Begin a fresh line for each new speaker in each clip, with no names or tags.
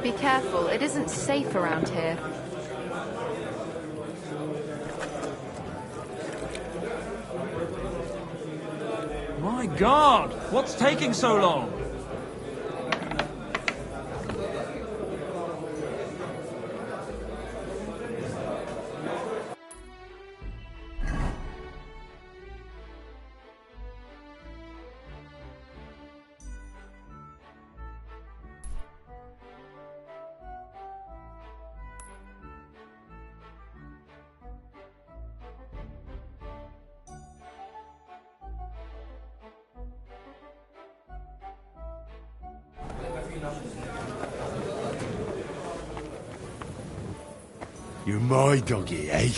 Be careful, it isn't safe around here.
My God! What's taking so long?
You're my doggy, eh?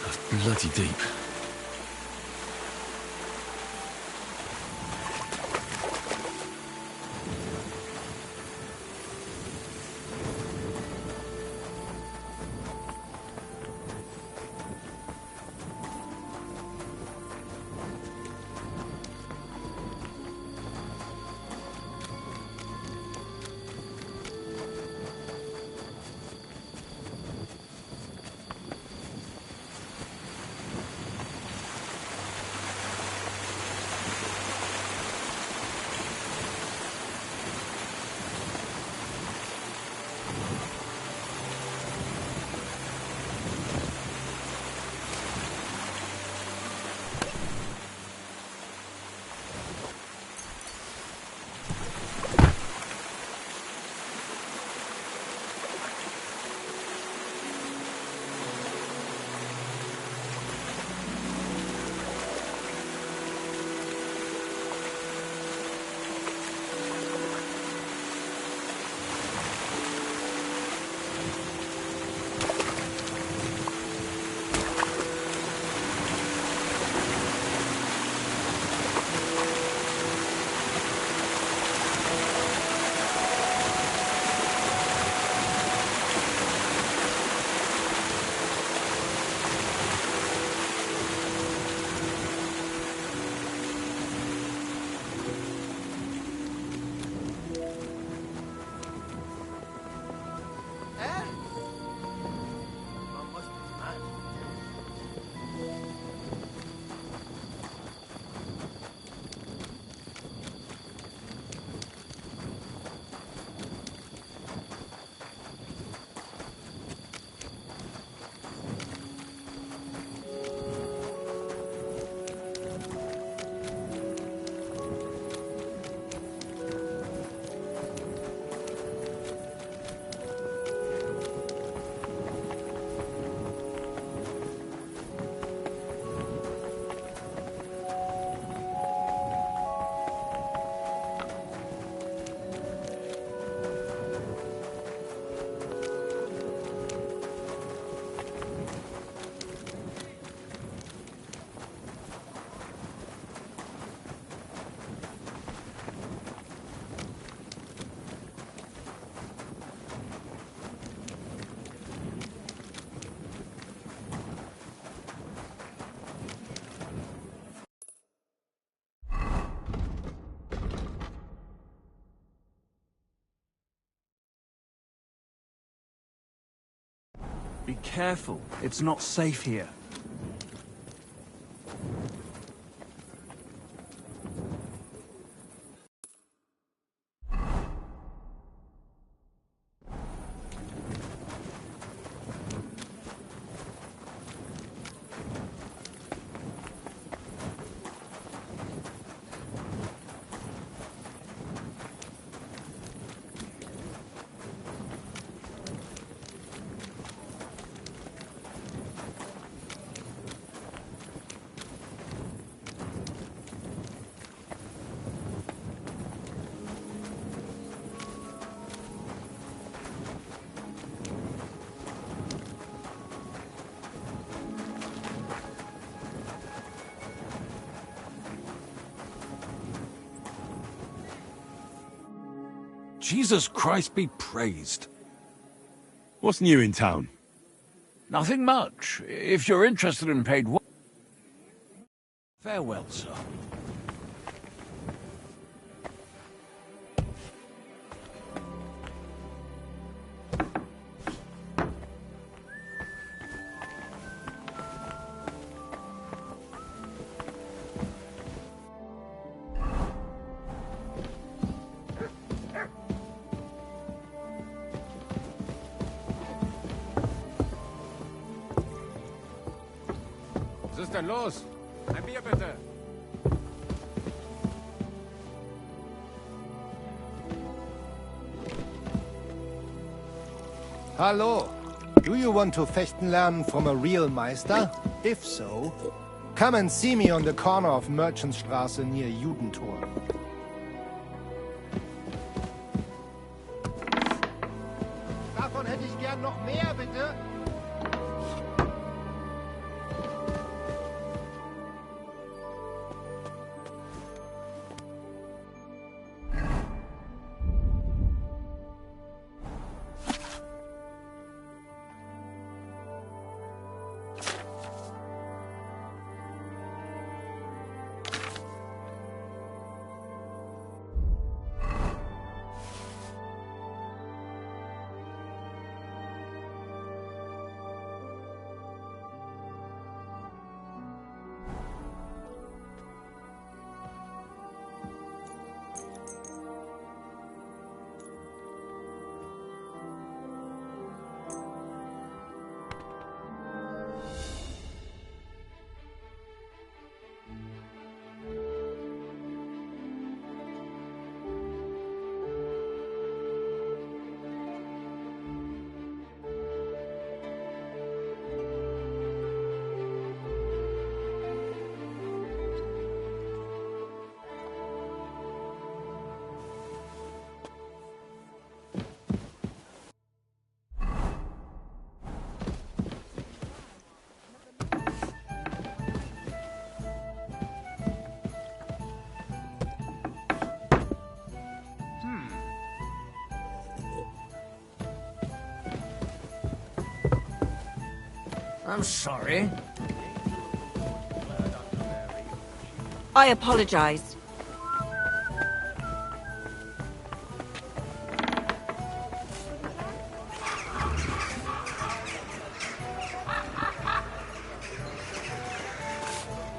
That's bloody deep.
Be careful, it's not safe here.
Jesus Christ be praised. What's new in town?
Nothing much. If you're interested in paid work... Farewell, sir.
Was ist denn los? Ein Bier bitte.
Hallo. Do you want to fechten lernen from a real Meister? If so, come and see me on the corner of Merchantstraße near Judentor. Davon hätte ich gern noch mehr, bitte.
I'm sorry.
I apologize.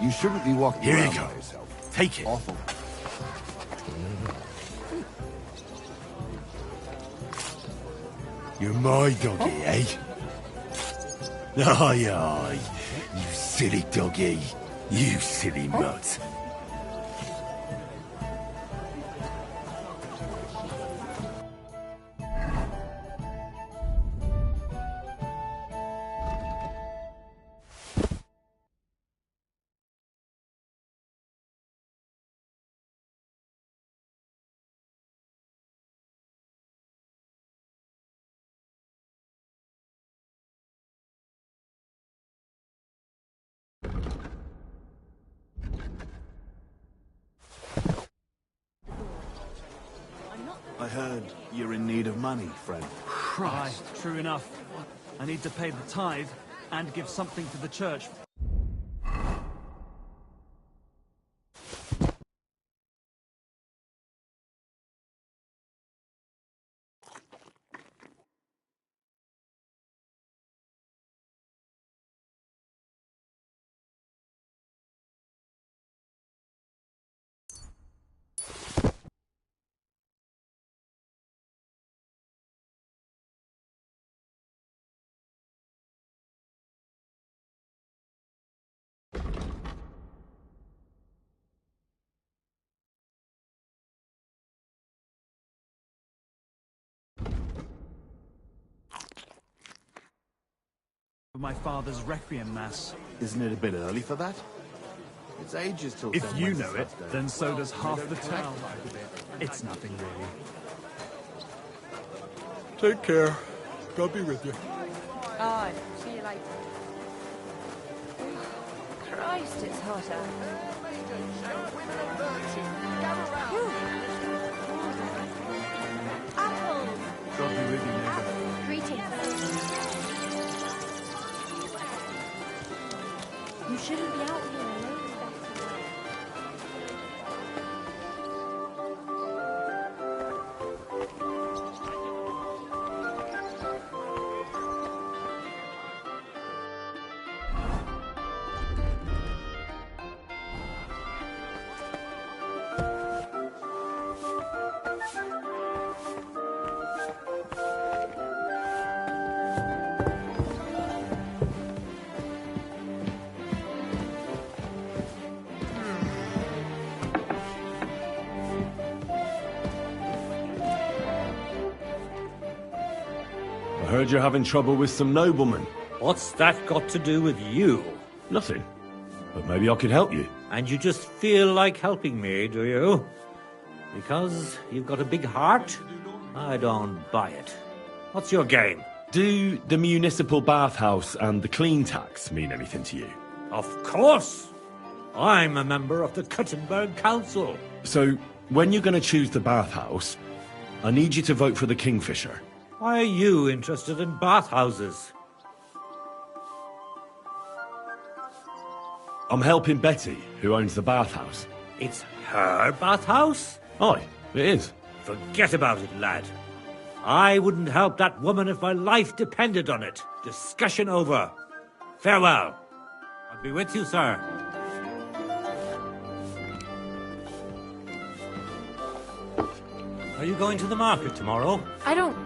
You shouldn't be walking
Here
around
you go.
by yourself.
Take it.
Awful.
You're my doggy, eh? Aye, aye. You silly doggy. You silly mutt.
I heard you're in need of money, friend.
Aye, true enough. I need to pay the tithe and give something to the church. My father's requiem mass.
Isn't it a bit early for that? It's ages till...
If you know it, then so does half the town. It's nothing really.
Take care. God be with you.
Alright, see you later. Christ, it's hot out.
God be with you, neighbor.
Greetings. You shouldn't be out here alone.
I heard you're having trouble with some noblemen.
What's that got to do with you?
Nothing. But maybe I could help you.
And you just feel like helping me, do you? Because you've got a big heart? I don't buy it. What's your game?
Do the municipal bathhouse and the clean tax mean anything to you?
Of course! I'm a member of the Kuttenberg Council.
So, when you're going to choose the bathhouse, I need you to vote for the Kingfisher.
Why are you interested in bathhouses?
I'm helping Betty, who owns the bathhouse.
It's her bathhouse?
Aye, it is.
Forget about it, lad. I wouldn't help that woman if my life depended on it. Discussion over. Farewell. I'll be with you, sir. Are you going to the market tomorrow?
I don't...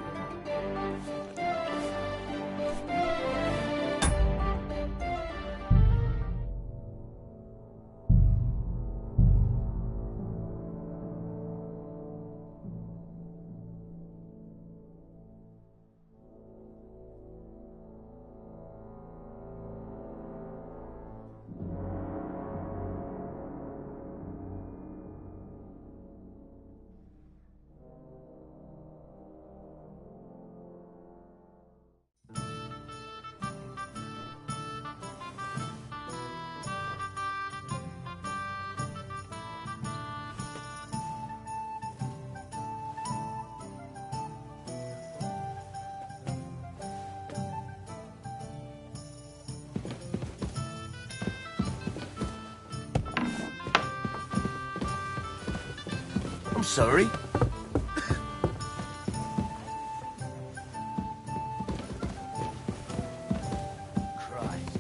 I'm sorry. Christ,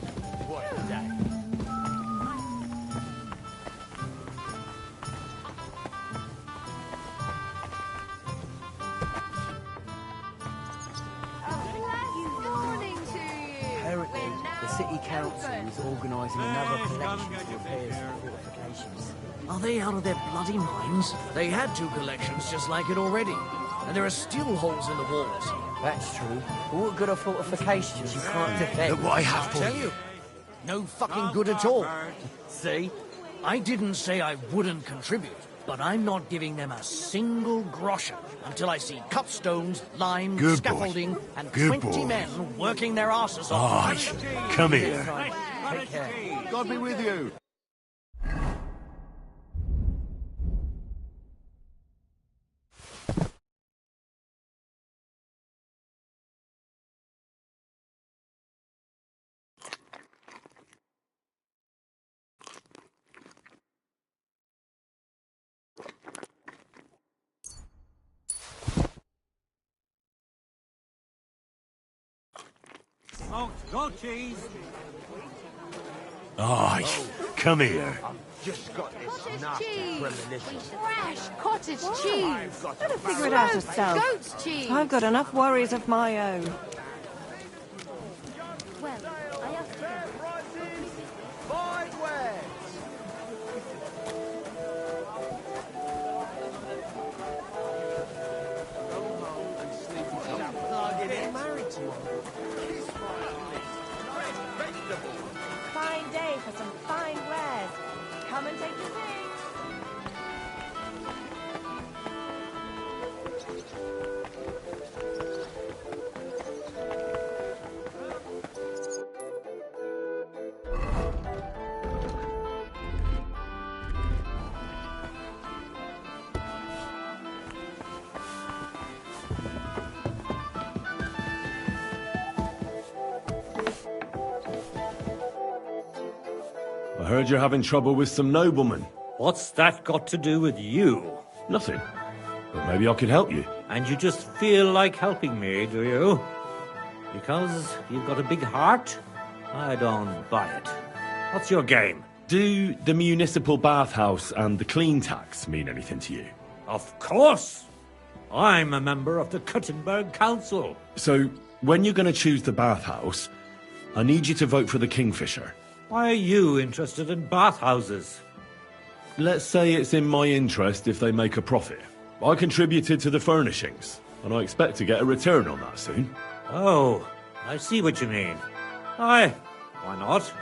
what a day.
Morning to you.
Apparently, the city council is organising another collection for repairs to fortifications.
Are they out of their bloody minds? They had 2 collections just like it already. And there are still holes in the walls.
That's true. But what good are fortifications you can't defend?
Look what I have for
Tell
you.
you, no fucking good at all. See? I didn't say I wouldn't contribute, but I'm not giving them a single groschen until I see cut stones, lime,
Good boy.
scaffolding, and
Good
20
boy.
men working their asses off.
Aye, come here.
Take care.
God be with you.
Oh, go cheese.
Aye, come here.
Just got this
Cottage
nasty
cheese.
premonition.
Fresh cottage cheese.
Gotta figure it out yourself.
Goat's cheese.
I've got enough worries of my own.
Well, I have to go.
Five wares. Go home and sleep with that plug getting married to one. Kiss my eyes. Fresh vegetables.
Fine day for some fine wares. Come and take your things.
I heard you're having trouble with some noblemen.
What's that got to do with you?
Nothing. But maybe I could help you.
And you just feel like helping me, do you? Because you've got a big heart? I don't buy it. What's your game?
Do the municipal bathhouse and the clean tax mean anything to you?
Of course! I'm a member of the Kycklingfight Council.
So, when you're going to choose the bathhouse, I need you to vote for the Kingfisher.
Why are you interested in bathhouses?
Let's say it's in my interest if they make a profit. I contributed to the furnishings, and I expect to get a return on that soon.
Oh, I see what you mean. Aye, why not?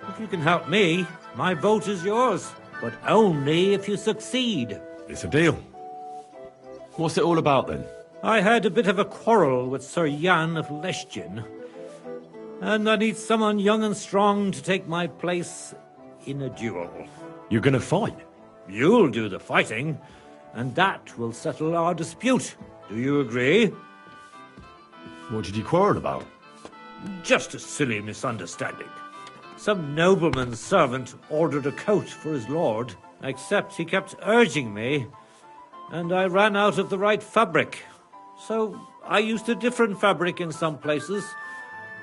If you can help me, my vote is yours. But only if you succeed.
It's a deal. What's it all about, then?
I had a bit of a quarrel with Sir Jan of Leschin, and I need someone young and strong to take my place in a duel.
You're gonna fight?
You'll do the fighting, and that will settle our dispute. Do you agree?
What did you quarrel about?
Just a silly misunderstanding. Some nobleman's servant ordered a coat for his lord, except he kept urging me, and I ran out of the right fabric. So I used a different fabric in some places,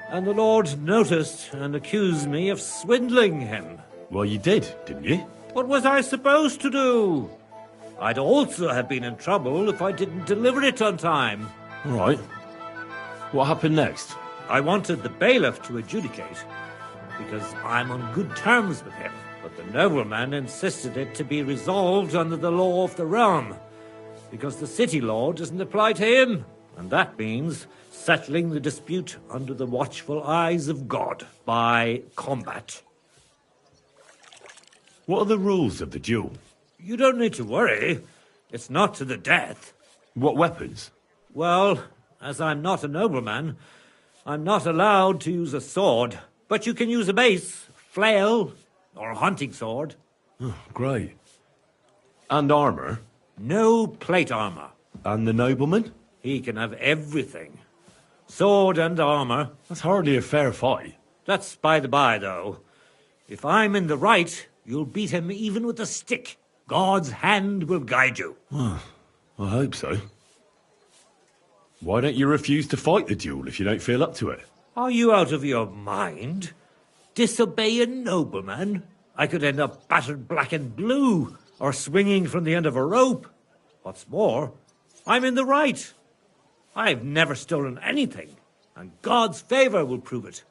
and the lord noticed and accused me of swindling him.
Well, you did, didn't you?
What was I supposed to do? I'd also have been in trouble if I didn't deliver it on time.
All right. What happened next?
I wanted the bailiff to adjudicate, because I'm on good terms with him. But the nobleman insisted it to be resolved under the law of the realm, because the city law doesn't apply to him. And that means settling the dispute under the watchful eyes of God by combat.
What are the rules of the duel?
You don't need to worry. It's not to the death.
What weapons?
Well, as I'm not a nobleman, I'm not allowed to use a sword. But you can use a mace, flail, or a hunting sword.
Oh, great. And armour?
No plate armour.
And the nobleman?
He can have everything. Sword and armour.
That's hardly a fair fight.
That's by the by, though. If I'm in the right, you'll beat him even with a stick. God's hand will guide you.
Well, I hope so. Why don't you refuse to fight the duel if you don't feel up to it?
Are you out of your mind? Disobey a nobleman? I could end up battered black and blue, or swinging from the end of a rope. What's more, I'm in the right. I've never stolen anything, and God's favour will prove it.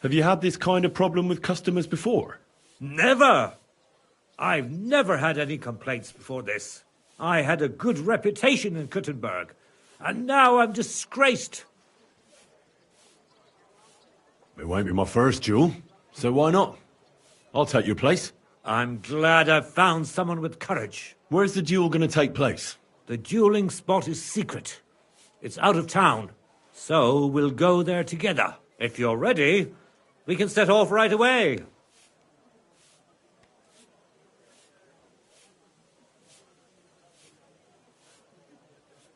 Have you had this kind of problem with customers before?
Never! I've never had any complaints before this. I had a good reputation in Kycklingfight, and now I'm disgraced.
It won't be my first duel, so why not? I'll take your place.
I'm glad I've found someone with courage.
Where's the duel going to take place?
The dueling spot is secret. It's out of town, so we'll go there together. If you're ready, we can set off right away.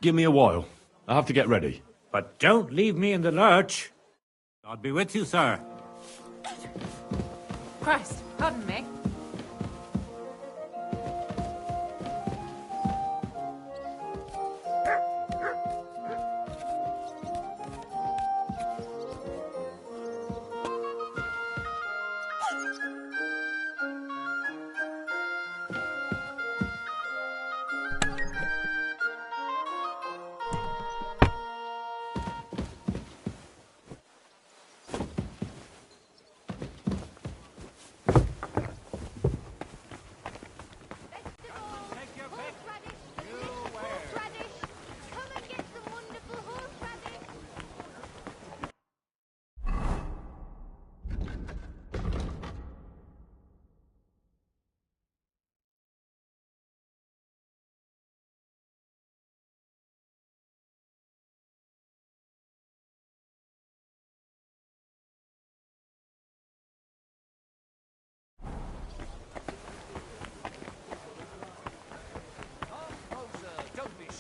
Give me a while. I have to get ready.
But don't leave me in the lurch. I'll be with you, sir.
Christ, pardon me.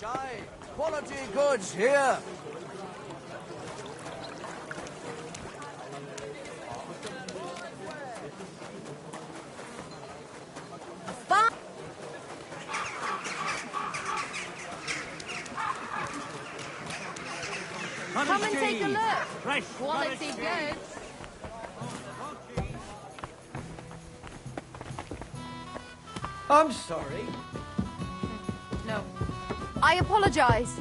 Shy. Quality goods here.
Fresh
Quality goods.
I'm sorry.
No. I apologize.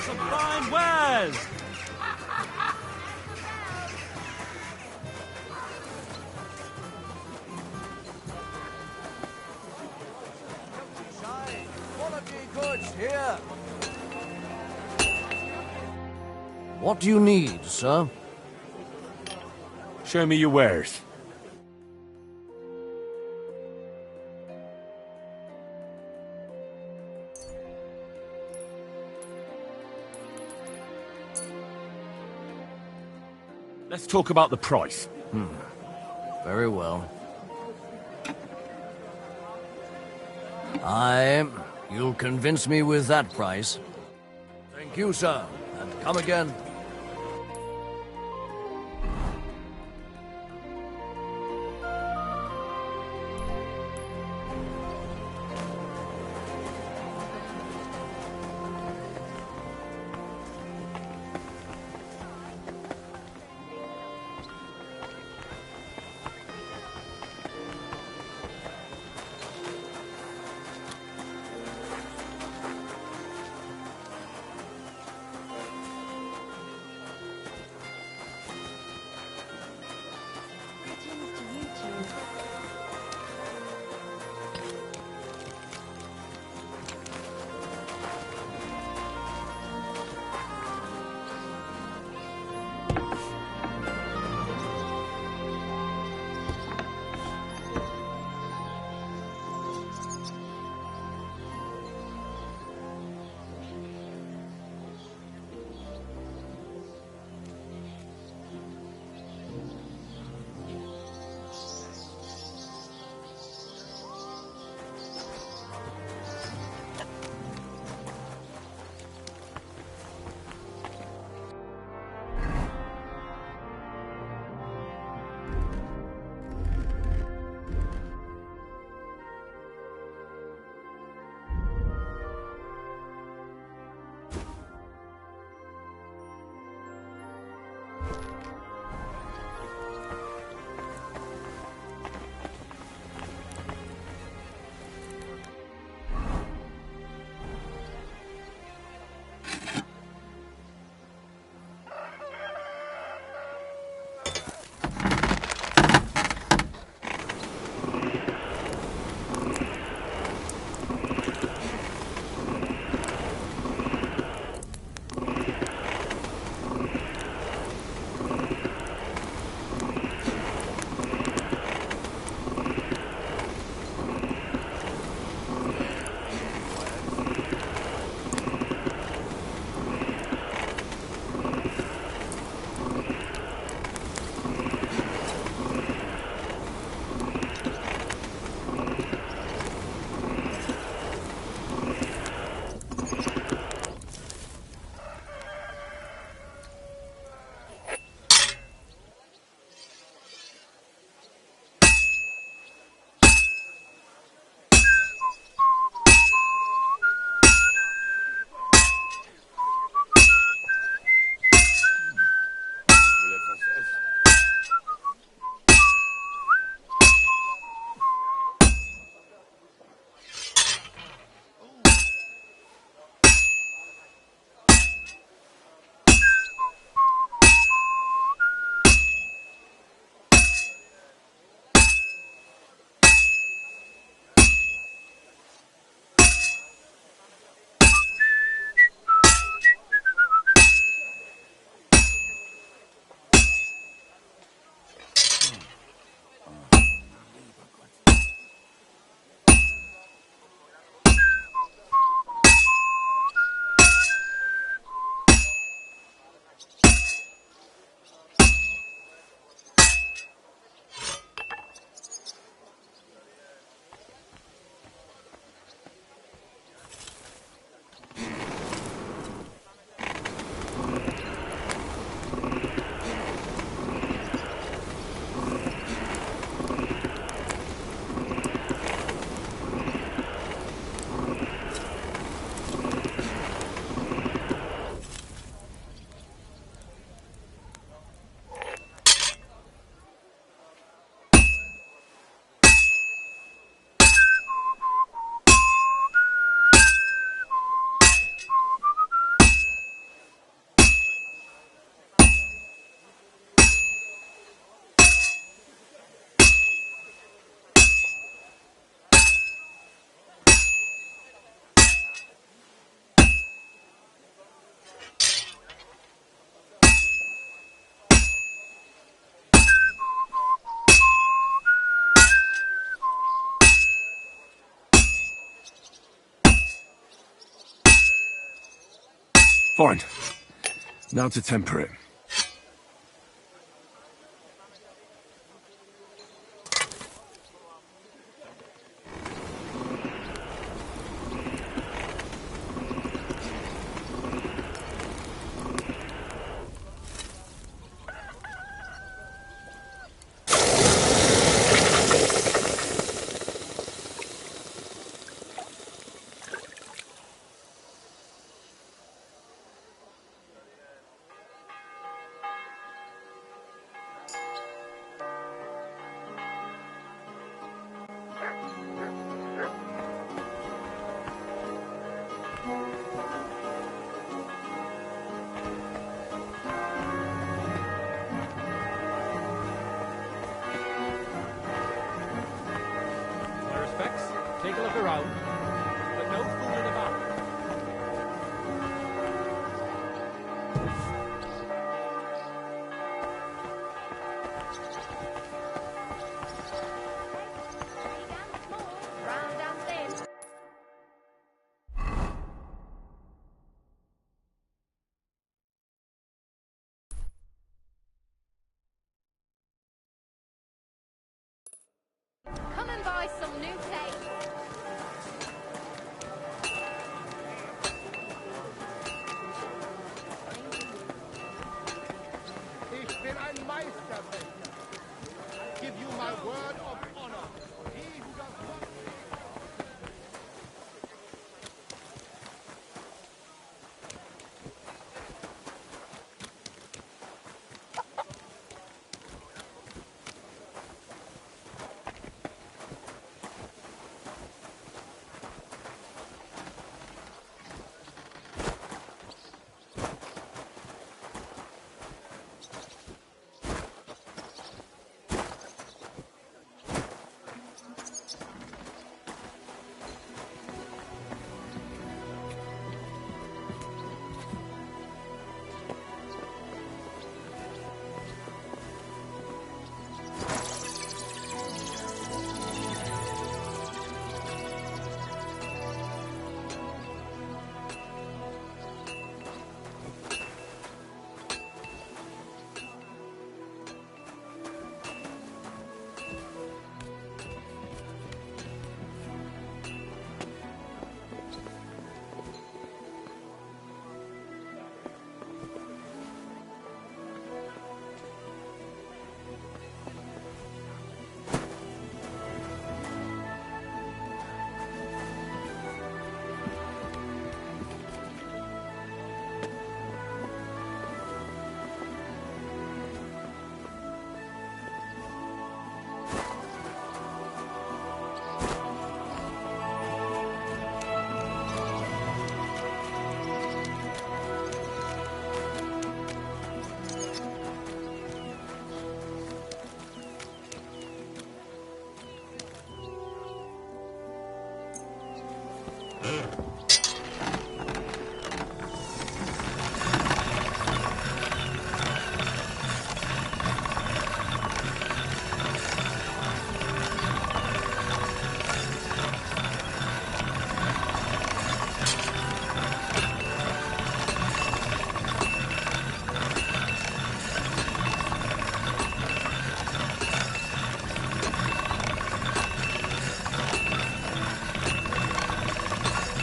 some fine wares!
Quality goods here. What do you need, sir?
Show me your wares. Let's talk about the price.
Very well. You'll convince me with that price. Thank you, sir, and come again.
Fine. Now to temper it.
My respects. Take a look around, but no fooling about.
Round downstairs.
Come and buy some new tape.
Ich bin ein Meisterfechter. I give you my word of honor. He who does not...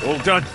All done.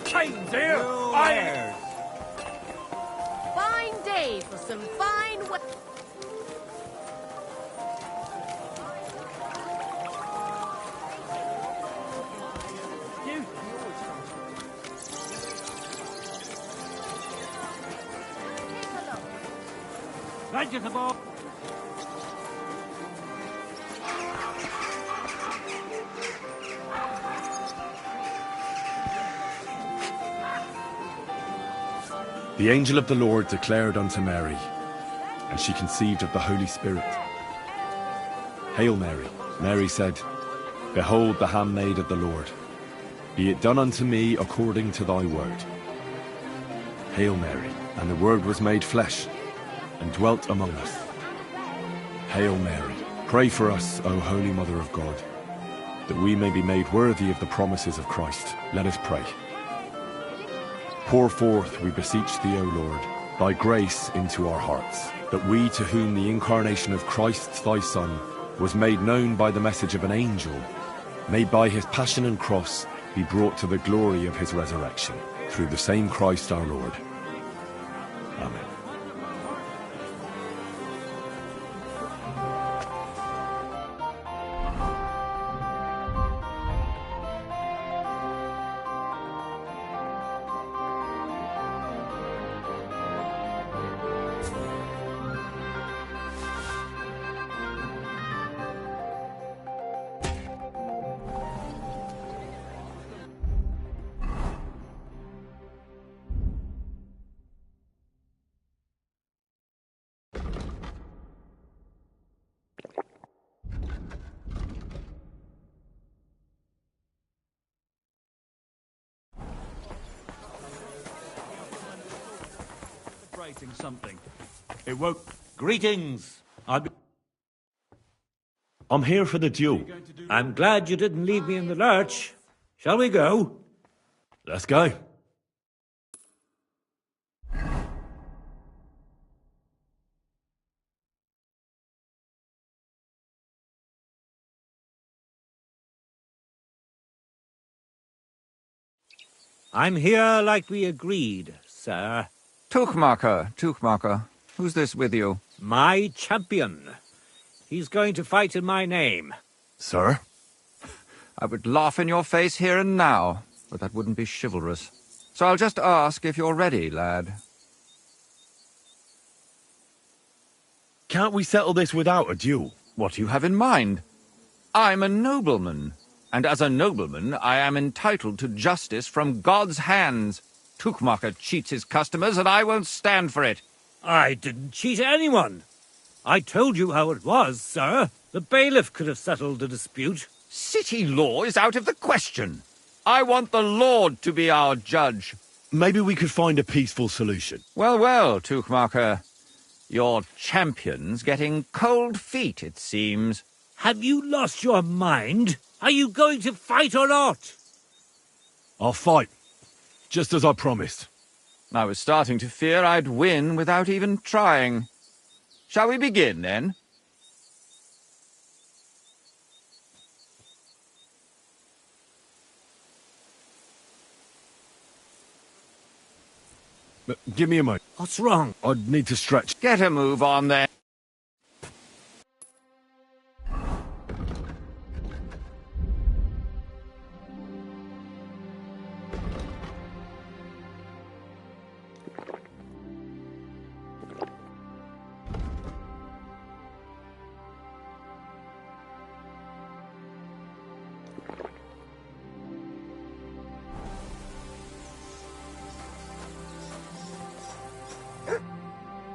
Chains here!
Fine day for some fine weather.
Vegetable!
The angel of the Lord declared unto Mary, and she conceived of the Holy Spirit. Hail Mary, Mary said, Behold the handmaid of the Lord. Be it done unto me according to thy word. Hail Mary, and the Word was made flesh, and dwelt among us. Hail Mary, pray for us, O Holy Mother of God, that we may be made worthy of the promises of Christ. Let us pray. Pour forth, we beseech thee, O Lord, thy grace into our hearts, that we, to whom the incarnation of Christ thy Son was made known by the message of an angel, may by his passion and cross be brought to the glory of his resurrection, through the same Christ our Lord. Amen.
Something. It won't.
Greetings.
I'm here for the duel.
I'm glad you didn't leave me in the lurch. Shall we go?
Let's go.
I'm here like we agreed, sir.
Tuchmacher. Who's this with you?
My champion. He's going to fight in my name.
Sir? I would laugh in your face here and now, but that wouldn't be chivalrous. So I'll just ask if you're ready, lad.
Can't we settle this without a duel?
What do you have in mind? I'm a nobleman, and as a nobleman, I am entitled to justice from God's hands. Tuchmacher cheats his customers, and I won't stand for it.
I didn't cheat anyone. I told you how it was, sir. The bailiff could have settled the dispute.
City law is out of the question. I want the Lord to be our judge.
Maybe we could find a peaceful solution.
Well, well, Tuchmacher. Your champion's getting cold feet, it seems.
Have you lost your mind? Are you going to fight or not?
I'll fight, just as I promised.
I was starting to fear I'd win without even trying. Shall we begin, then?
Give me a moment.
What's wrong?
I'd need to stretch.
Get a move on, then.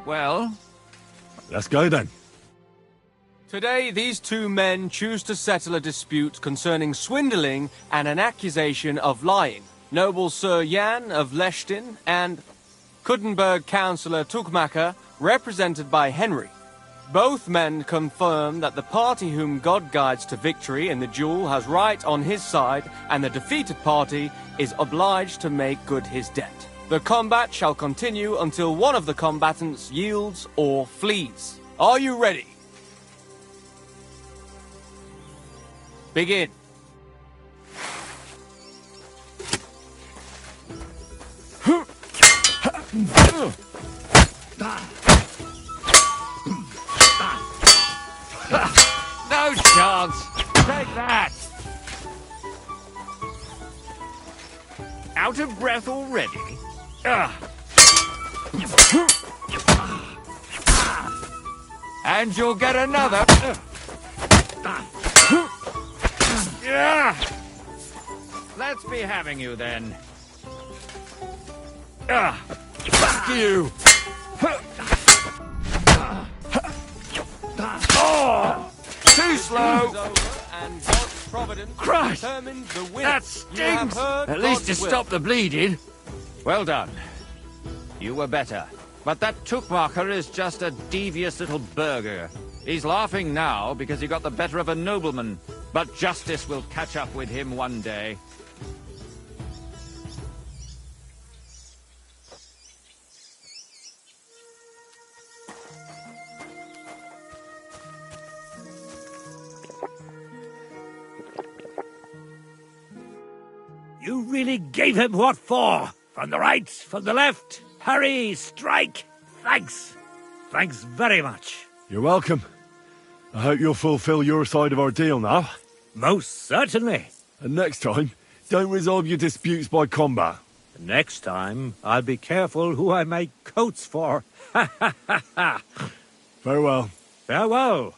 Well?
Let's go then.
Today, these two men choose to settle a dispute concerning swindling and an accusation of lying. Noble Sir Jan of Lechtin and Kuttenberg Councillor Tuchmacher, represented by Henry. Both men confirm that the party whom God guides to victory in the duel has right on his side, and the defeated party is obliged to make good his debt. The combat shall continue until one of the combatants yields or flees. Are you ready? Begin.
No chance! Take that! Out of breath already? And you'll get another. Let's be having you then. Fuck you! Oh! Too slow!
And God's providence
Christ!
determines the winner.
That stinks!
At least to stop the bleeding.
Well done. You were better. But that Tuchmacher is just a devious little burger. He's laughing now because he got the better of a nobleman. But justice will catch up with him one day.
You really gave him what for? From the right, from the left, parry, strike. Thanks. Thanks very much.
You're welcome. I hope you'll fulfill your side of our deal now.
Most certainly.
And next time, don't resolve your disputes by combat.
Next time, I'll be careful who I make coats for. Ha ha ha ha.
Farewell.
Farewell.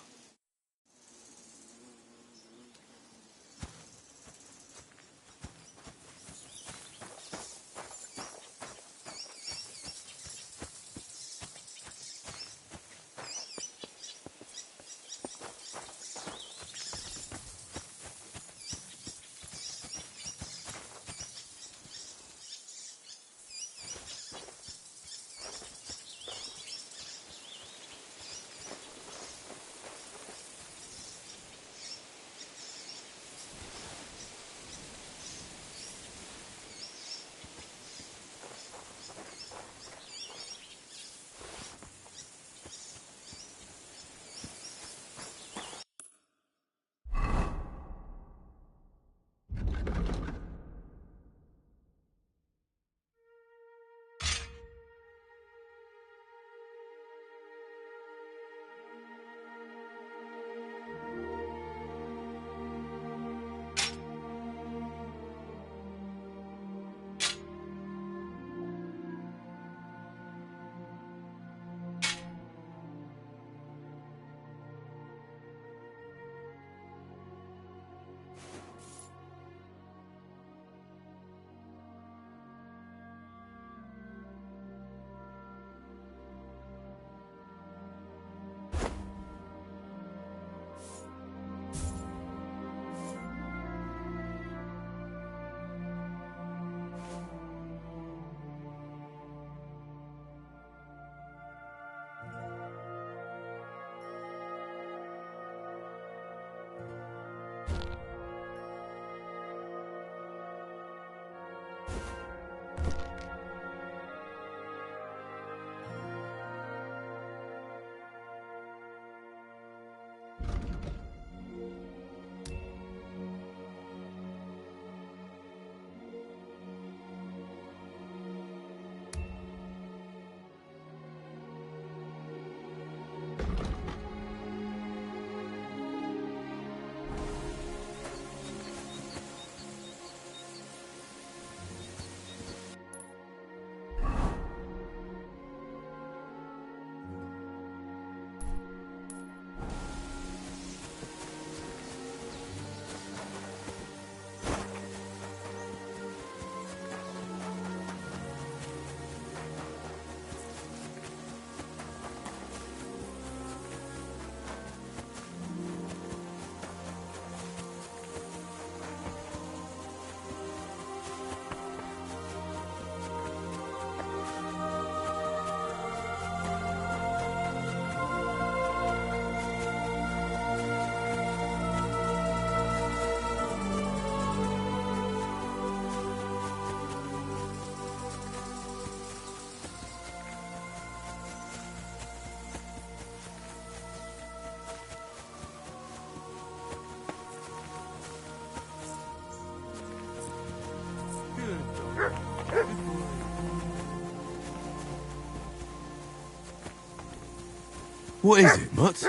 What is it, Mutt?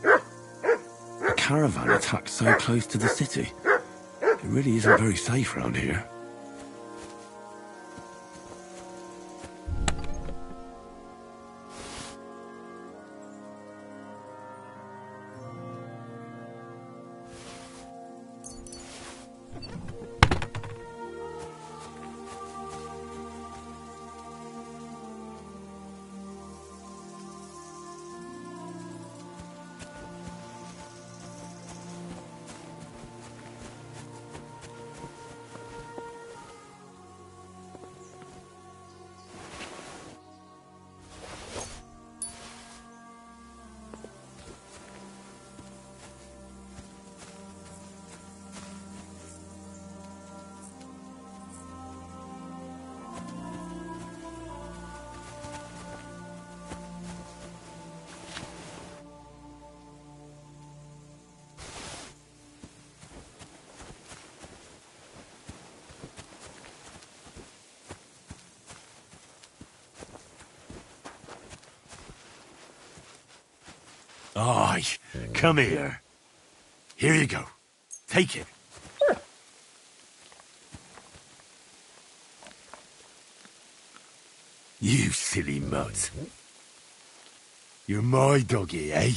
A caravan attacked so close to the city. It really isn't very safe around here. Aye, come here. Here you go. Take it. You silly mutt. You're my doggy, eh?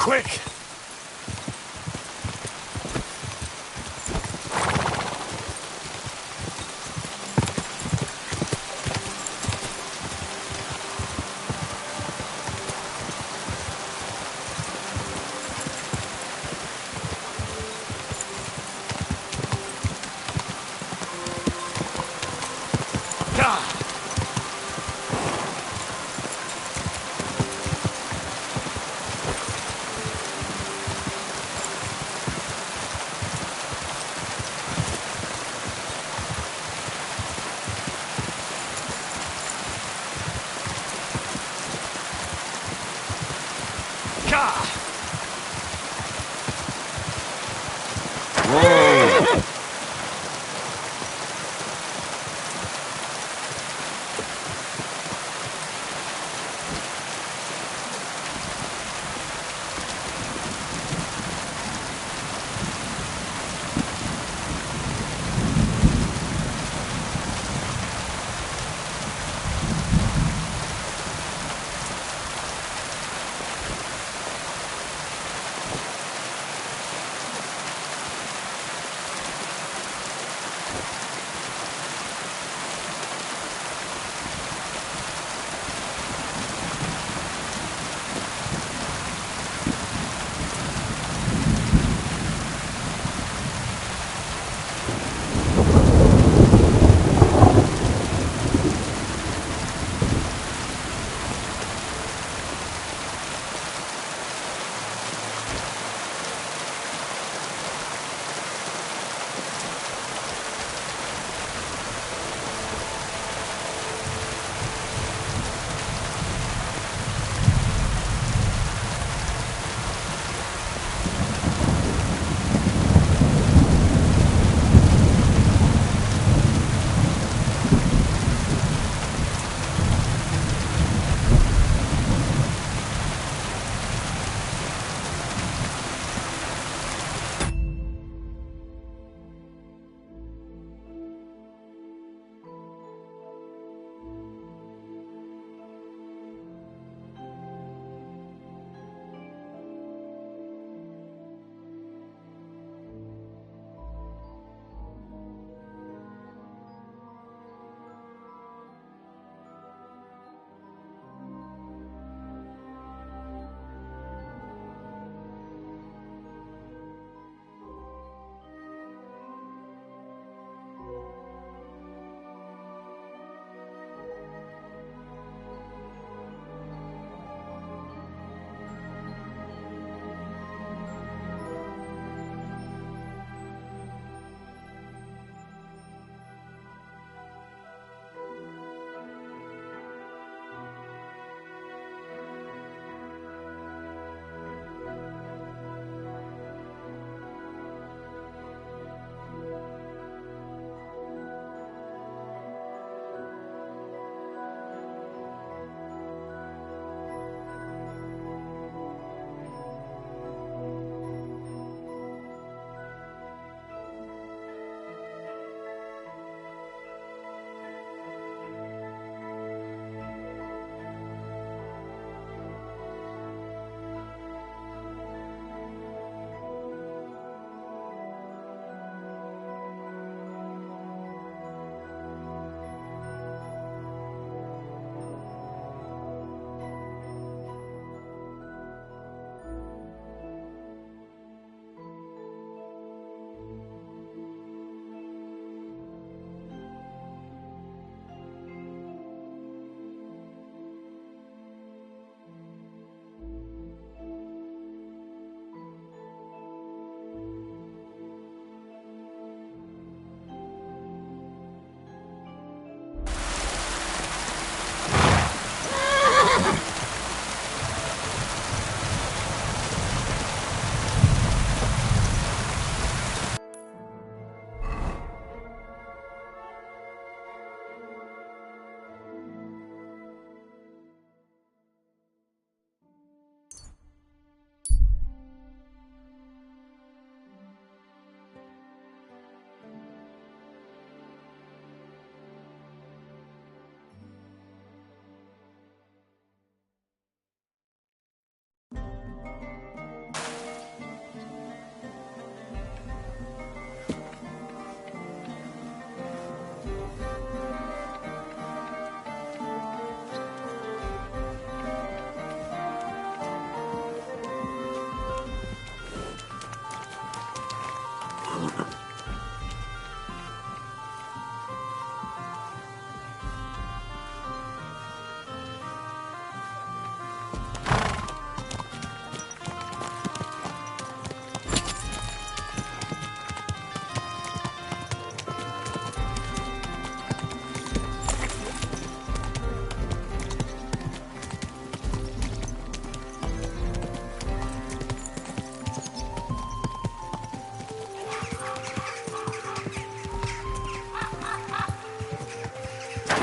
quick!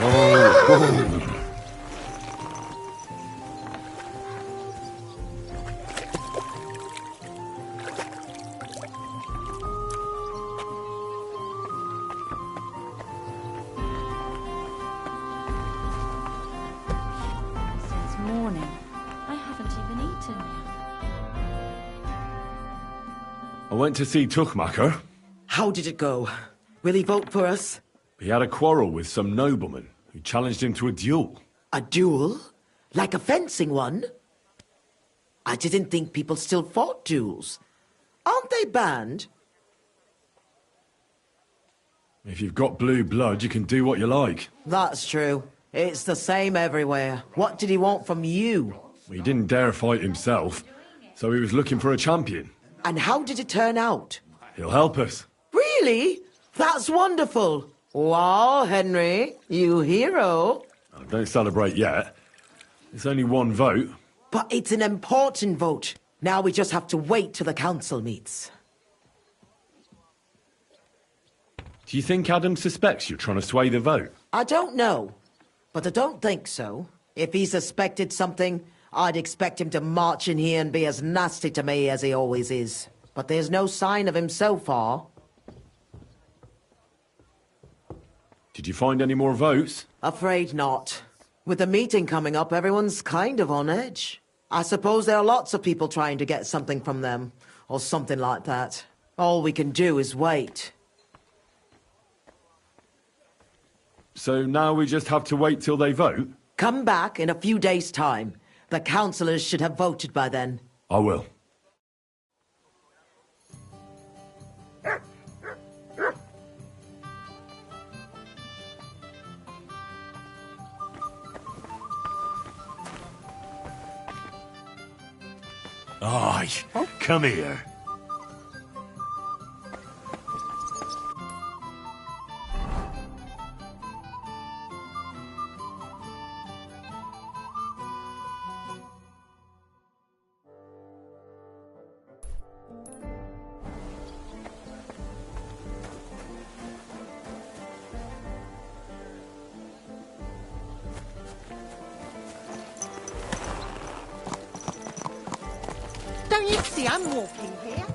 Oh, boom.
Since morning, I haven't even eaten yet.
I went to see Tuchmacher.
How did it go? Will he vote for us?
He had a quarrel with some nobleman who challenged him to a duel.
A duel? Like a fencing one? I didn't think people still fought duels. Aren't they banned?
If you've got blue blood, you can do what you like.
That's true. It's the same everywhere. What did he want from you?
He didn't dare fight himself, so he was looking for a champion.
And how did it turn out?
He'll help us.
Really? That's wonderful. Wow, Henry, you hero.
Oh, don't celebrate yet. It's only one vote.
But it's an important vote. Now we just have to wait till the council meets.
Do you think Adam suspects you're trying to sway the vote?
I don't know, but I don't think so. If he suspected something, I'd expect him to march in here and be as nasty to me as he always is. But there's no sign of him so far.
Did you find any more votes?
Afraid not. With the meeting coming up, everyone's kind of on edge. I suppose there are lots of people trying to get something from them, or something like that. All we can do is wait.
So now we just have to wait till they vote?
Come back in a few days' time. The councillors should have voted by then.
I will.
Aye, come here.
Don't you see I'm walking here?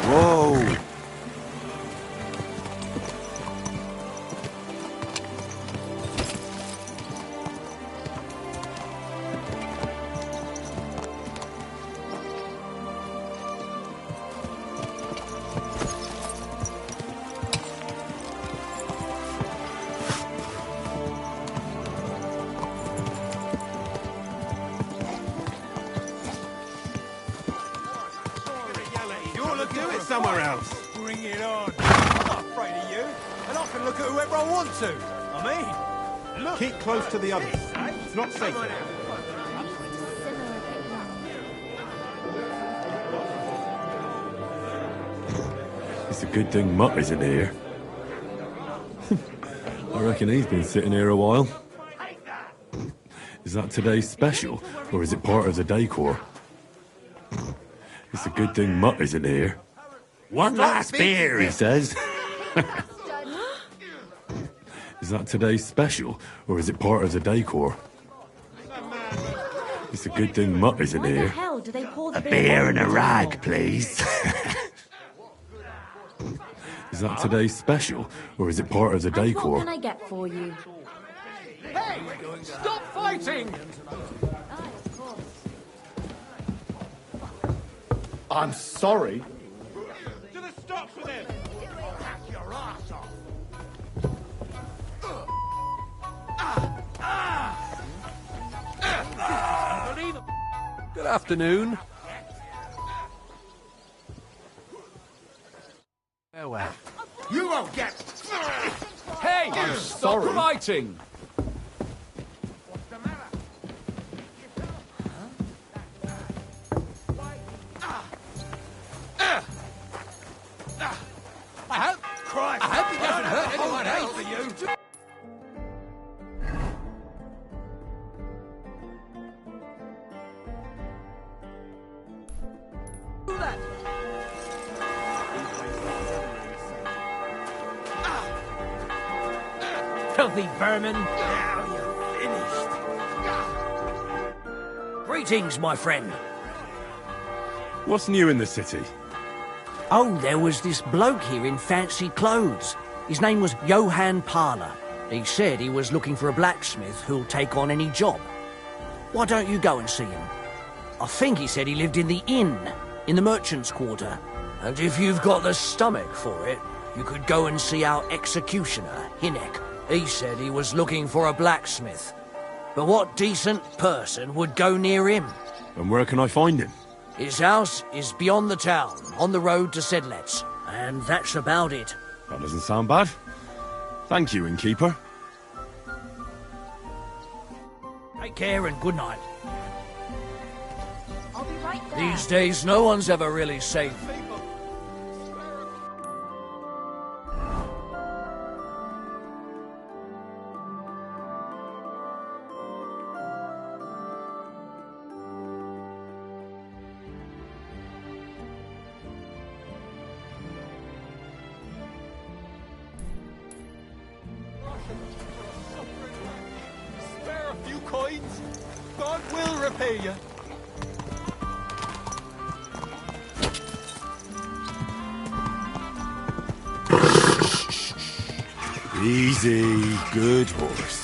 Whoa!
You ought to do it somewhere else. Bring it on. I'm not afraid of you, and I can look at whoever I want to. I mean, look. Keep close to the others. It's not safe.
It's a good thing Mutt isn't here. I reckon he's been sitting here a while. Is that today's special, or is it part of the decor? It's a good thing Mutt isn't here.
One last beer,
He says. Is that today's special, or is it part of the decor? It's a good thing Mutt isn't
Why the
here.
hell do they pour the
A beer and a
over
rag,
the
please.
Is that today's special, or is it part of the
top? And
decor?
what can I get for you?
Hey! Stop fighting!
I'm sorry. To the stop for them. Hack your ass off.
Good afternoon. Farewell.
You won't get.
Hey! Stop fighting! I hope he doesn't hurt anyone else.
filthy vermin. Now you're finished. Greetings, my friend.
What's new in the city?
Oh, there was this bloke here in fancy clothes. His name was Johann Parler. He said he was looking for a blacksmith who'll take on any job. Why don't you go and see him? I think he said he lived in the inn, in the merchant's quarter. And if you've got the stomach for it, you could go and see our executioner, Hinek. He said he was looking for a blacksmith. But what decent person would go near him?
And where can I find him?
His house is beyond the town, on the road to Sedlets. And that's about it.
That doesn't sound bad. Thank you, innkeeper.
Take care and good night.
I'll be right there.
These days, no one's ever really safe.
Spare a few coins. God will repay you.
Easy, good horse.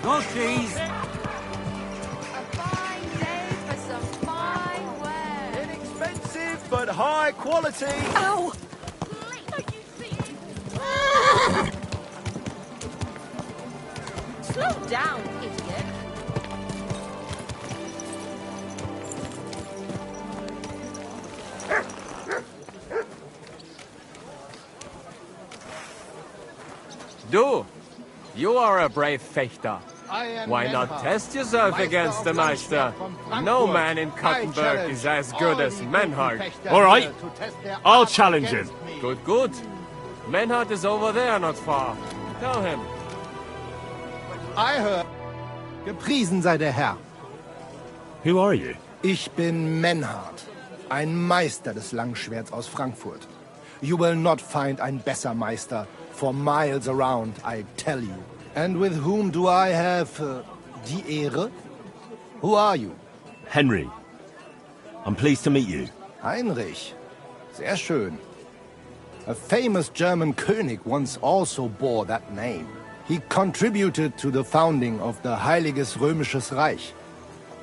Go, cheese!
A fine day for some fine wear.
Inexpensive, but high quality.
Ow! Slow down, idiot.
Du, you are a brave fechter. Why not
Menhard,
test yourself
Meister
against the
of
Meister?
Landschwert from
No
Frankfurt.
man in
I
Kuttenberg
challenge
is as good
all
as
the
Menhard.
Fechter
All right,
here to test their
I'll
art
challenge him.
against me.
Good, good. Menhard is over there not far. Tell him.
I heard. Gepriesen sei der Herr.
Who are you?
Ich bin Menhard, ein Meister des Langschwerts aus Frankfurt. You will not find ein besser Meister for miles around, I tell you. And with whom do I have die Ehre? Who are you?
Henry. I'm pleased to meet you.
Heinrich. Sehr schön. A famous German König once also bore that name. He contributed to the founding of the Heiliges Römisches Reich.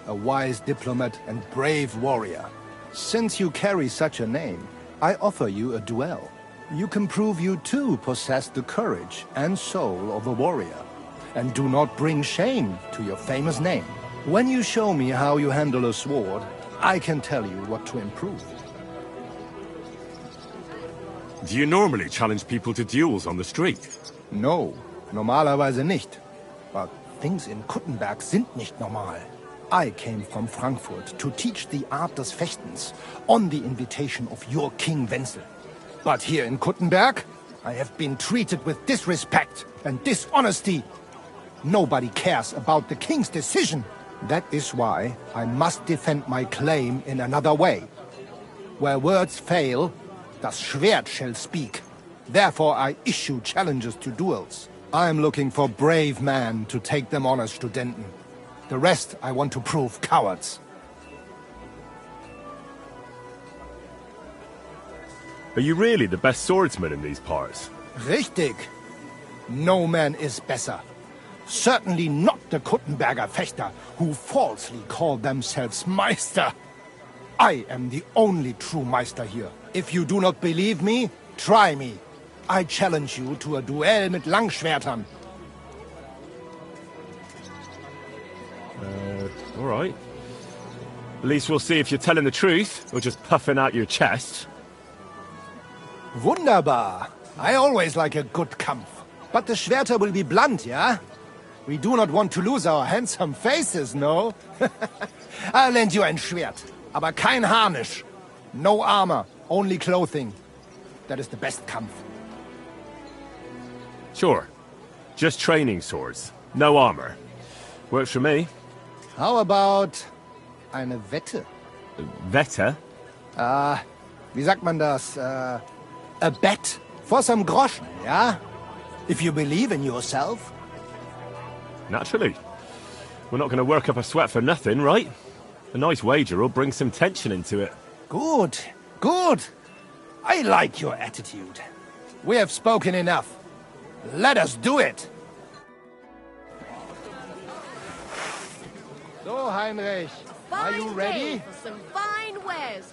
A wise diplomat and brave warrior. Since you carry such a name, I offer you a duel. You can prove you too possess the courage and soul of a warrior. And do not bring shame to your famous name. When you show me how you handle a sword, I can tell you what to improve.
Do you normally challenge people to duels on the street?
No, normalerweise nicht. But things in Kuttenberg sind nicht normal. I came from Frankfurt to teach the art des Fechtens on the invitation of your King Wenzel. But here in Kuttenberg, I have been treated with disrespect and dishonesty. Nobody cares about the king's decision. That is why I must defend my claim in another way. Where words fail, das Schwert shall speak. Therefore I issue challenges to duels. I am looking for brave men to take them on as Studenten. The rest I want to prove cowards.
Are you really the best swordsman in these parts?
Richtig. No man is better. Certainly not the Kuttenberger Fechter, who falsely call themselves Meister. I am the only true Meister here. If you do not believe me, try me. I challenge you to a duel mit Langschwertern.
All right. At least we'll see if you're telling the truth, or just puffing out your chest.
Wunderbar. I always like a good Kampf. But the Schwerter will be blunt, yeah? We do not want to lose our handsome faces, no? I'll lend you ein Schwert, aber kein Harnisch. No armor, only clothing. That is the best Kampf.
Sure. Just training swords. No armor. Works for me.
How about eine Wette?
Wette?
Wie sagt man das? A bet for some Groschen, yeah? If you believe in yourself.
Naturally. We're not going to work up a sweat for nothing, right? A nice wager will bring some tension into it.
Good, good. I like your attitude. We have spoken enough. Let us do it. So, Heinrich, are you ready?
For some fine wares.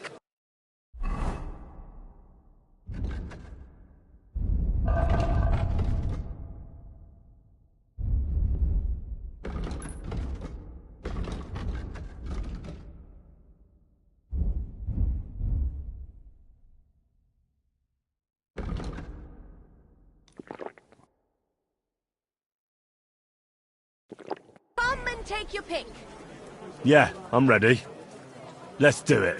Come and take your pick.
Yeah, I'm ready. Let's do it.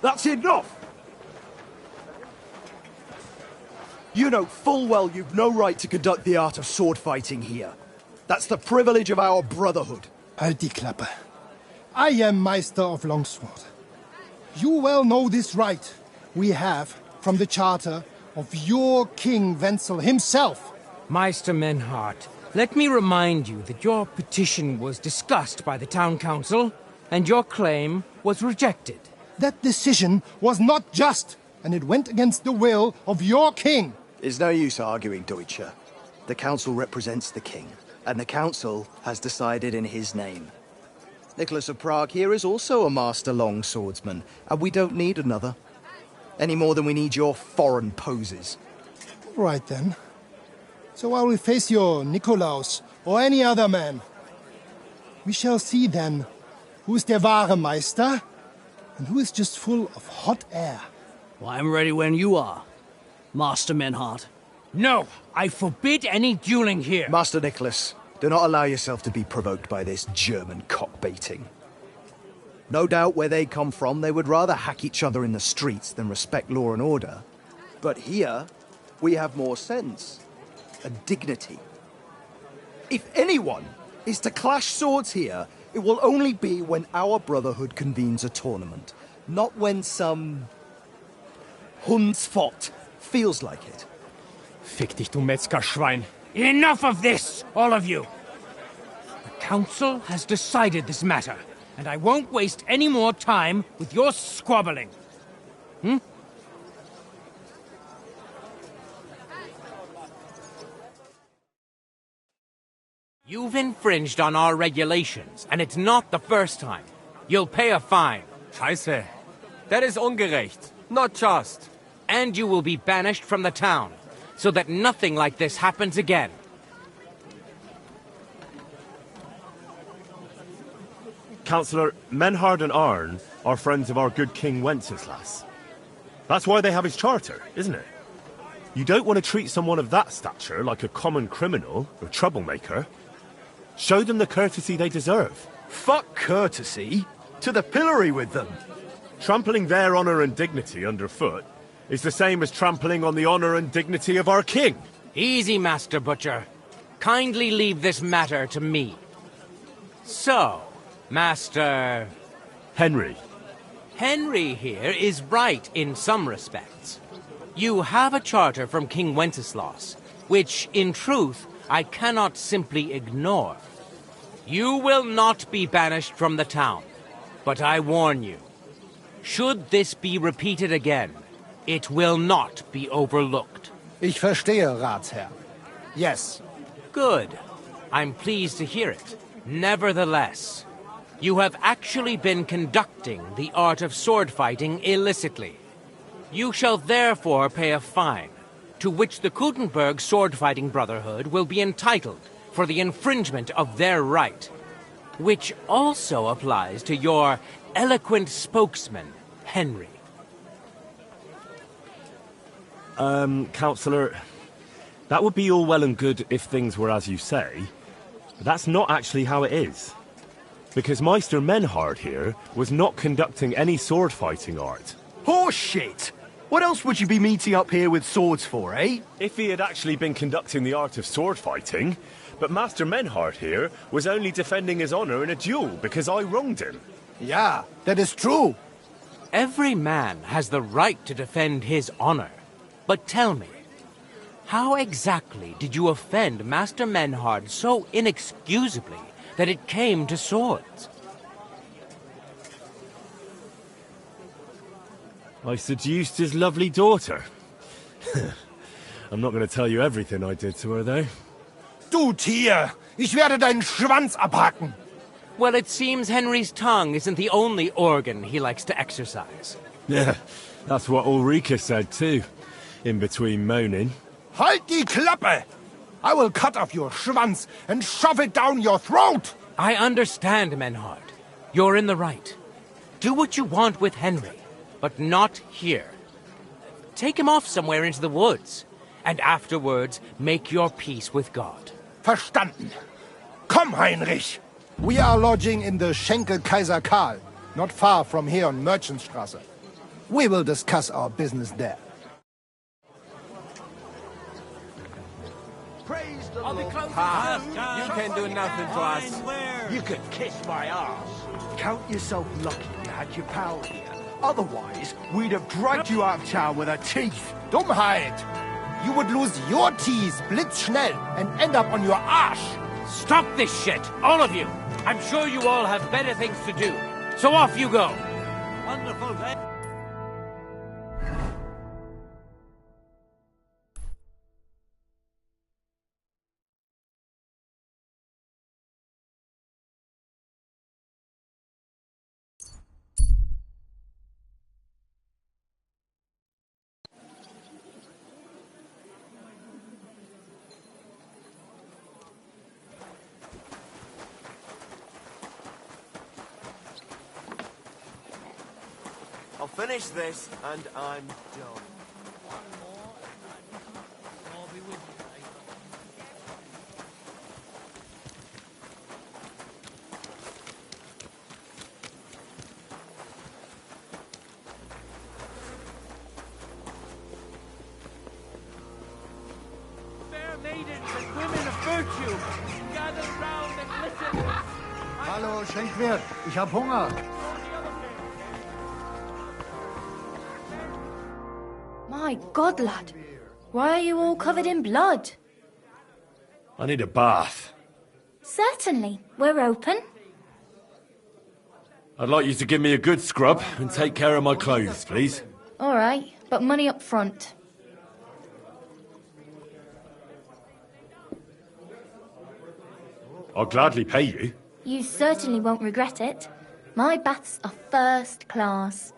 That's enough! You know full well you've no right to conduct the art of sword fighting here. That's the privilege of our brotherhood.
Halt die Klappe. I am Meister of Longsword. You well know this right we have from the charter of your King Wenzel himself.
Meister Menhart, let me remind you that your petition was discussed by the town council, and your claim was rejected.
That decision was not just, and it went against the will of your king.
It's no use arguing, Deutscher. The council represents the king, and the council has decided in his name. Nicholas of Prague here is also a master long swordsman, and we don't need another. Any more than we need your foreign poses.
Right then. So I will face your Nikolaus, or any other man. We shall see then who's der wahre Meister, and who is just full of hot air.
Well, I'm ready when you are, Master Menhart.
No, I forbid any dueling here.
Master Nicholas, do not allow yourself to be provoked by this German cockbaiting. No doubt where they come from, they would rather hack each other in the streets than respect law and order. But here, we have more sense and dignity. If anyone is to clash swords here, it will only be when our brotherhood convenes a tournament, not when some Hundsfott feels like it.
Fick dich, du Metzgerschwein. Enough of this, all of you! The council has decided this matter, and I won't waste any more time with your squabbling. You've infringed on our regulations, and it's not the first time. You'll pay a fine.
Scheiße. That is ungerecht. Not just.
And you will be banished from the town, so that nothing like this happens again.
Councillor, Menhard and Arn are friends of our good King Wenceslas. That's why they have his charter, isn't it?
You don't want to treat someone of that stature like a common criminal or troublemaker. Show them the courtesy they deserve.
Fuck courtesy. To the pillory with them.
Trampling their honor and dignity underfoot is the same as trampling on the honor and dignity of our king.
Easy, Master Butcher. Kindly leave this matter to me. So, Master...
Henry.
Henry here is right in some respects. You have a charter from King Wenceslaus, which, in truth, I cannot simply ignore. You will not be banished from the town, but I warn you, should this be repeated again, it will not be overlooked.
Ich verstehe, Ratsherr. Yes.
Good. I'm pleased to hear it. Nevertheless, you have actually been conducting the art of sword fighting illicitly. You shall therefore pay a fine, to which the Kuttenberg Sword-Fighting Brotherhood will be entitled for the infringement of their right, which also applies to your eloquent spokesman, Henry.
Counselor, that would be all well and good if things were as you say, but that's not actually how it is. Because Meister Menhard here was not conducting any sword-fighting art.
Horseshit! What else would you be meeting up here with swords for, eh?
If he had actually been conducting the art of sword-fighting, but Master Menhard here was only defending his honor in a duel because I wronged him.
Yeah, that is true.
Every man has the right to defend his honor. But tell me, how exactly did you offend Master Menhard so inexcusably that it came to swords?
I seduced his lovely daughter. I'm not going to tell you everything I did to her, though.
Du Tier! Ich werde deinen Schwanz abhacken!
Well, it seems Henry's tongue isn't the only organ he likes to exercise.
Yeah, that's what Ulrika said, too. In between moaning.
Halt die Klappe! I will cut off your Schwanz and shove it down your throat!
I understand, Menhard. You're in the right. Do what you want with Henry, but not here. Take him off somewhere into the woods, and afterwards make your peace with God.
Verstanden. Komm, Heinrich! We are lodging in the Schenkel Kaiser Karl, not far from here on Merchantstrasse. We will discuss our business there.
Praise the
I'll be
Lord.
close.
You can do nothing to us.
You could kiss my ass. Count yourself lucky you had your pal here. Otherwise, we'd have dragged you out of town with our teeth.
Dummheit! You would lose your teeth blitzschnell and end up on your arsch!
Stop this shit, all of you! I'm sure you all have better things to do. So off you go.
Wonderful day.
I'll finish this, and I'm done.
Fair maidens and women of virtue, gather round and listen.
Hallo, Schenkwirt. Ich hab Hunger.
My God, lad. Why are you all covered in blood?
I need a bath.
Certainly. We're open.
I'd like you to give me a good scrub and take care of my clothes, please.
All right, but money up front.
I'll gladly pay you.
You certainly won't regret it. My baths are first class.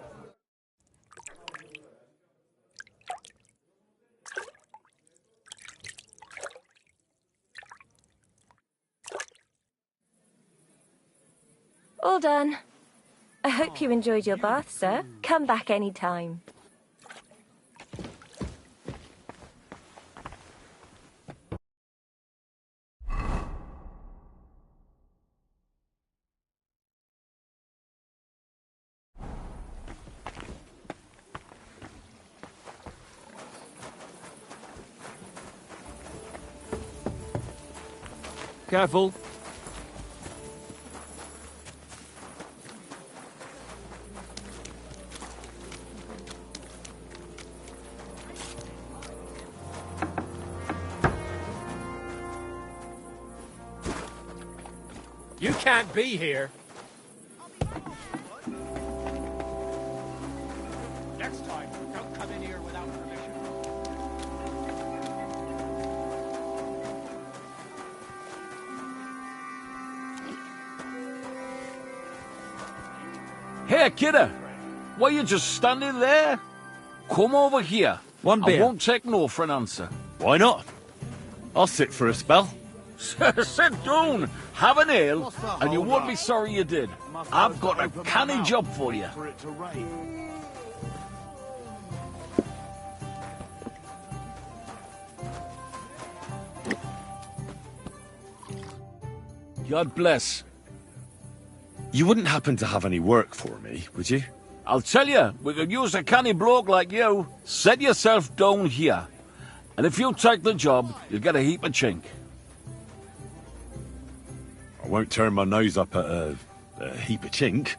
All done. I hope you enjoyed your bath, sir. Come back any time.
Careful.
You can't be here. Next time, don't come in here without permission.
Hey, kidder. Why you just standing there? Come over here.
One beer.
I won't take no for an answer.
Why not? I'll sit for a spell.
Sit down, have an ale, and you won't be sorry you did. I've got a canny job for you. God bless.
You wouldn't happen to have any work for me, would you?
I'll tell you, we could use a canny bloke like you. Set yourself down here. And if you take the job, you'll get a heap of chink.
I won't turn my nose up at a heap of chink.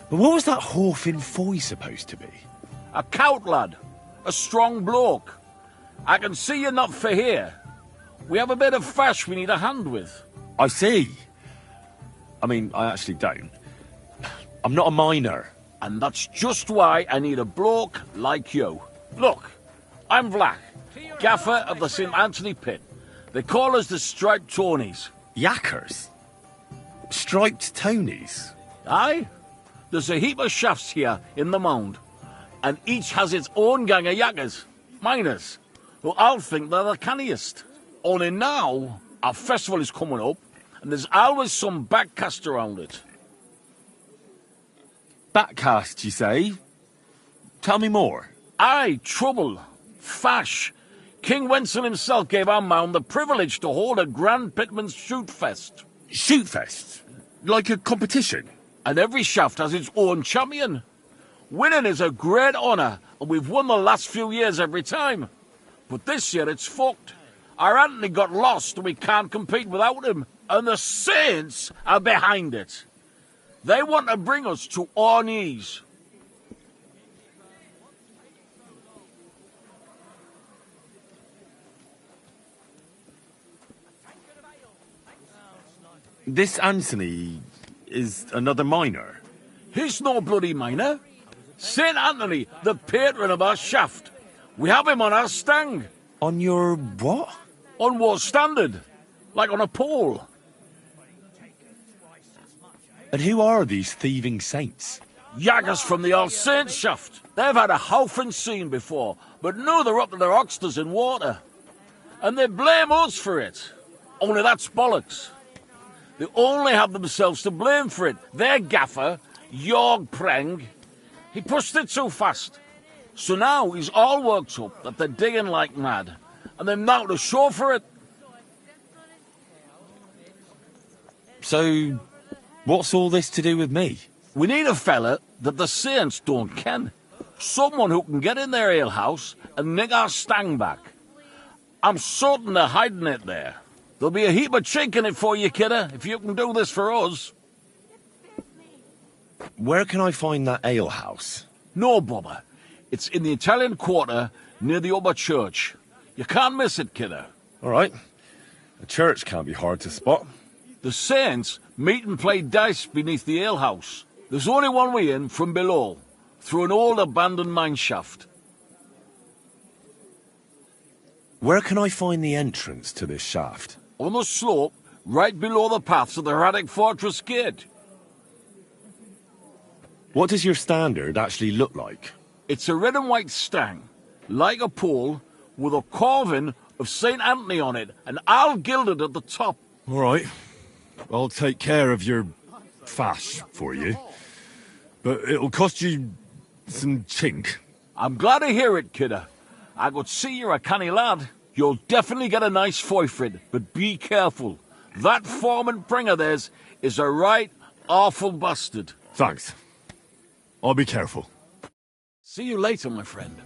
But what was that Horfin Foy supposed to be?
A cout lad. A strong bloke. I can see you're not for here. We have a bit of fash we need a hand with.
I see. I mean, I actually don't. I'm not a miner.
And that's just why I need a bloke like you. Look, I'm Vlach, gaffer of the St. Anthony Pit. They call us the Striped Tonies.
Yakkers? Striped Tonys?
Aye. There's a heap of shafts here in the mound, and each has its own gang of yakkers, miners, who all think they're the canniest. Only now, our festival is coming up, and there's always some backcast around it.
Backcast, you say? Tell me more.
Aye, trouble. Fash. King Wenzel himself gave our mound the privilege to hold a Grand Pitman's Shoot Fest.
Shoot Fest? Like a competition?
And every shaft has its own champion. Winning is a great honour, and we've won the last few years every time. But this year it's fucked. Our Anthony got lost and we can't compete without him. And the Saints are behind it. They want to bring us to our knees.
This Anthony is another miner?
He's no bloody miner. St. Anthony, the patron of our shaft. We have him on our stang.
On your what?
On war standard. Like on a pole.
And who are these thieving saints?
Yaggers from the All Saints shaft. They've had a howfing scene before, but now they're up to their oxters in water. And they blame us for it. Only that's bollocks. They only have themselves to blame for it. Their gaffer, Jorg Preng, he pushed it too fast. So now he's all worked up that they're digging like mad. And they're now to show for it.
So, what's all this to do with me?
We need a fella that the Saints don't ken. Someone who can get in their alehouse and nick our stang back. I'm certain they're hiding it there. There'll be a heap of chink in it for you, kidder, if you can do this for us.
Where can I find that alehouse?
No bother. It's in the Italian Quarter near the upper church. You can't miss it, kidder.
All right. A church can't be hard to spot.
The Saints meet and play dice beneath the alehouse. There's only one way in from below, through an old abandoned mine shaft.
Where can I find the entrance to this shaft?
On the slope, right below the paths of the Hradec Fortress Gate.
What does your standard actually look like?
It's a red and white stang, like a pole, with a carving of St. Anthony on it, and all gilded at the top.
All right. I'll take care of your fash for you. But it'll cost you some chink.
I'm glad to hear it, kidder. I could see you're a canny lad. You'll definitely get a nice foy for it, but be careful. That foreman Pring of theirs is a right awful bastard.
Thanks. I'll be careful.
See you later, my friend.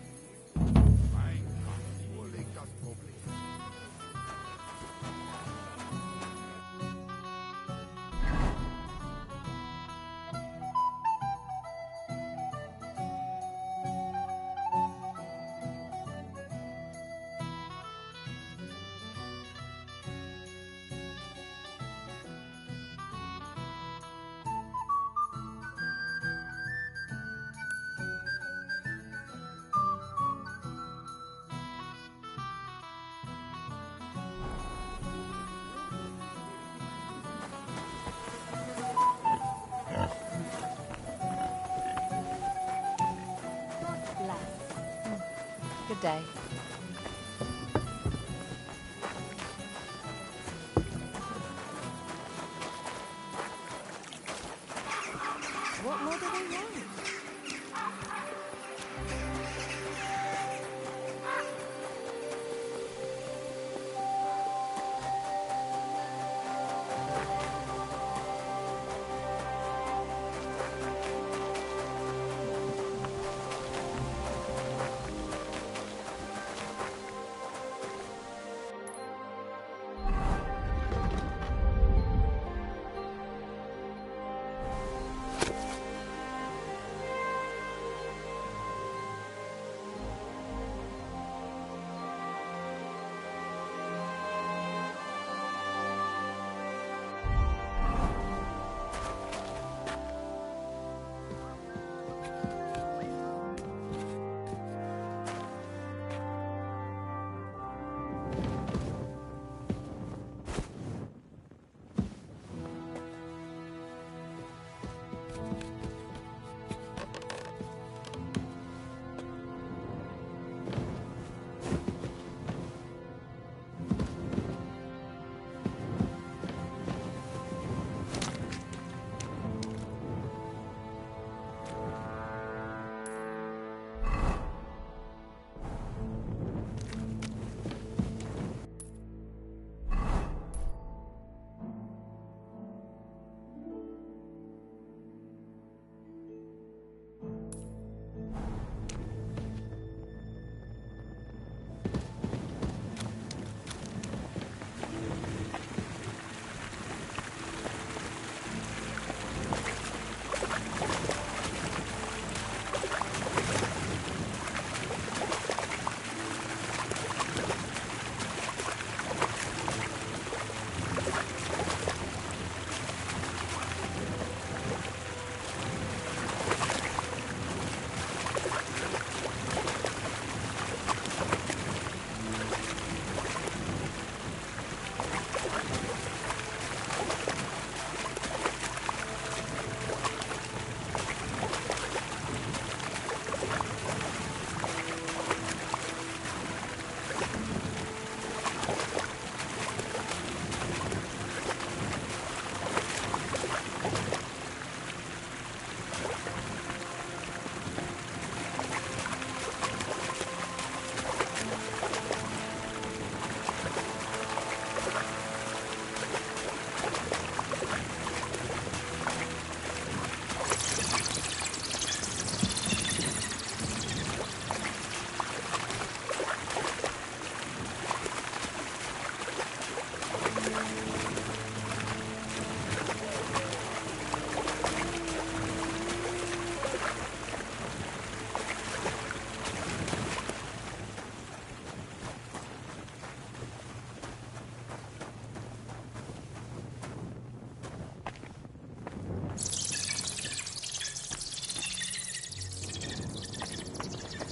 Good day. What more do they want?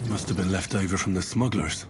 Must have been left over from the smugglers.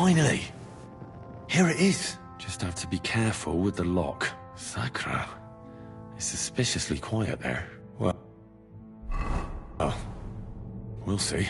Finally! Here it is. Just have to be careful with the lock. Sacra. It's suspiciously quiet there. Well... Oh. We'll see.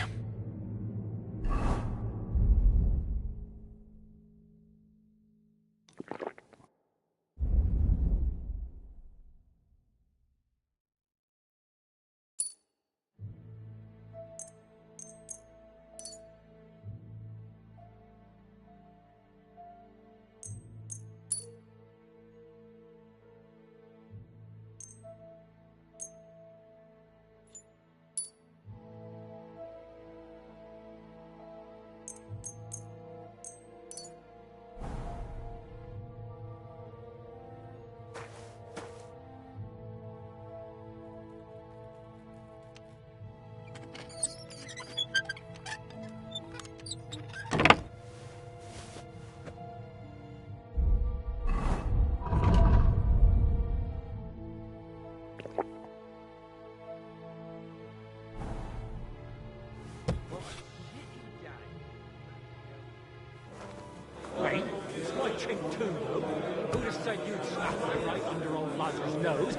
Wait, it's my chink too, though. Who'd have said you'd slap me right under old Lazarus' nose?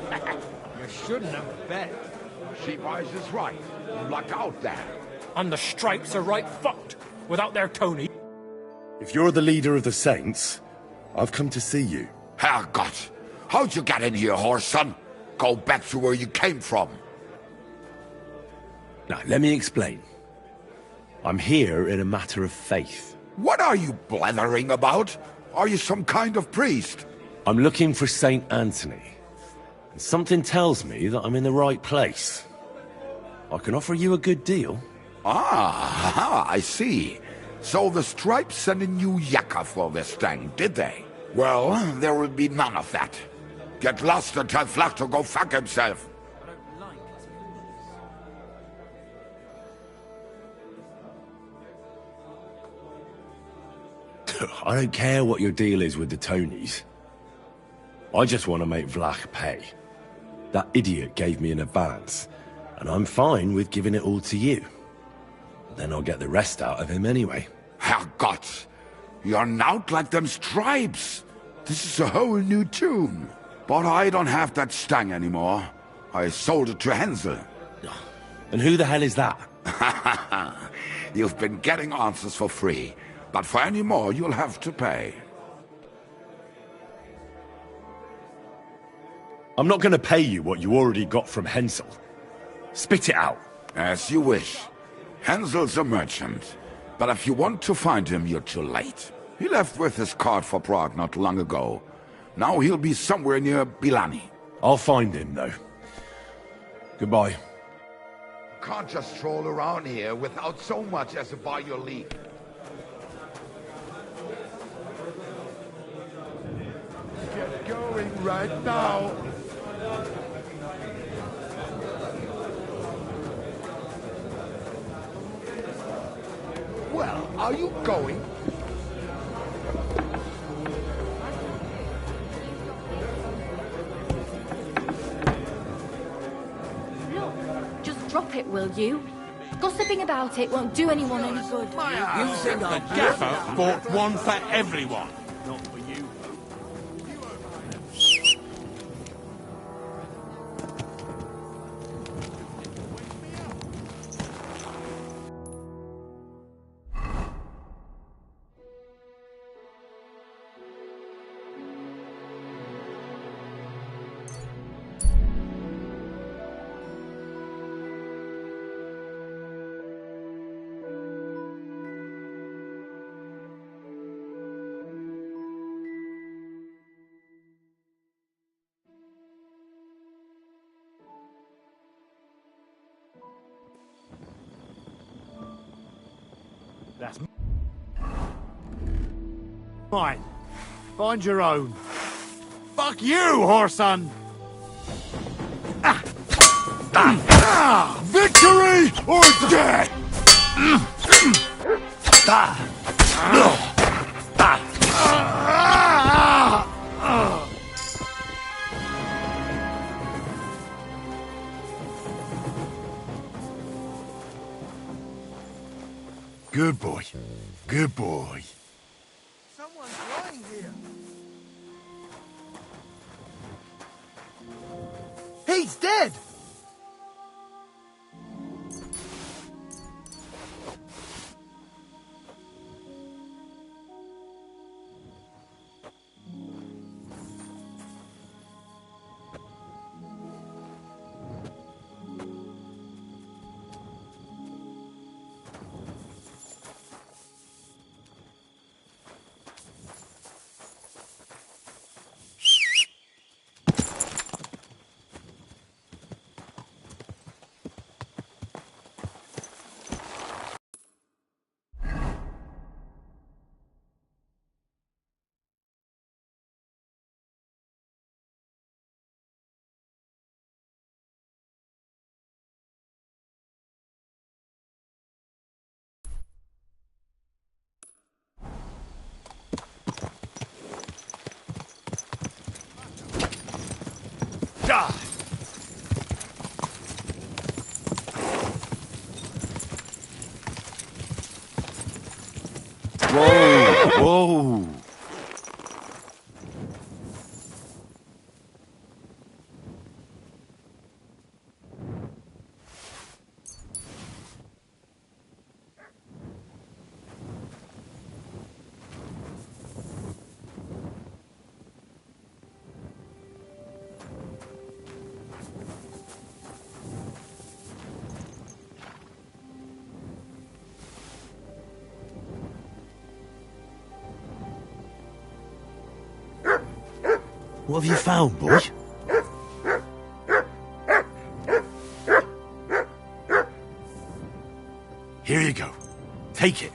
You shouldn't have bet.
She is right. Luck out there.
And the stripes are right fucked without their Tony.
If you're the leader of the Saints, I've come to see you.
Herrgott! How'd you get in here, horse son? Go back to where you came from.
Now, let me explain. I'm here in a matter of faith.
What are you blethering about? Are you some kind of priest?
I'm looking for Saint Anthony. And something tells me that I'm in the right place. I can offer you a good deal.
Ah, I see. So the Stripes sent a new yakka for this thing, did they? Well, there will be none of that. Get lost and tell Flach to go fuck himself.
I don't care what your deal is with the Tonys. I just want to make Vlach pay. That idiot gave me an advance, and I'm fine with giving it all to you. Then I'll get the rest out of him anyway.
Herrgott! You're not like them Stripes. This is a whole new tune. But I don't have that stang anymore. I sold it to Hensel.
And who the hell is that?
You've been getting answers for free. But for any more, you'll have to pay.
I'm not going to pay you what you already got from Hensel. Spit it out.
As you wish. Hensel's a merchant. But if you want to find him, you're too late. He left with his cart for Prague not long ago. Now he'll be somewhere near Bilani.
I'll find him, though. Goodbye.
Can't just stroll around here without so much as a buy your leave. Get going right now. Well, are you going?
Look, just drop it, will you? Gossiping about it won't do anyone any good.
You think the gaffer bought one for everyone? Not for you. That's mine. Find your own. Fuck you, whoreson!
Victory or death!
Good boy. Good boy.
He's dead!
Whoa! Whoa! What have you found, boy? Here you go. Take it.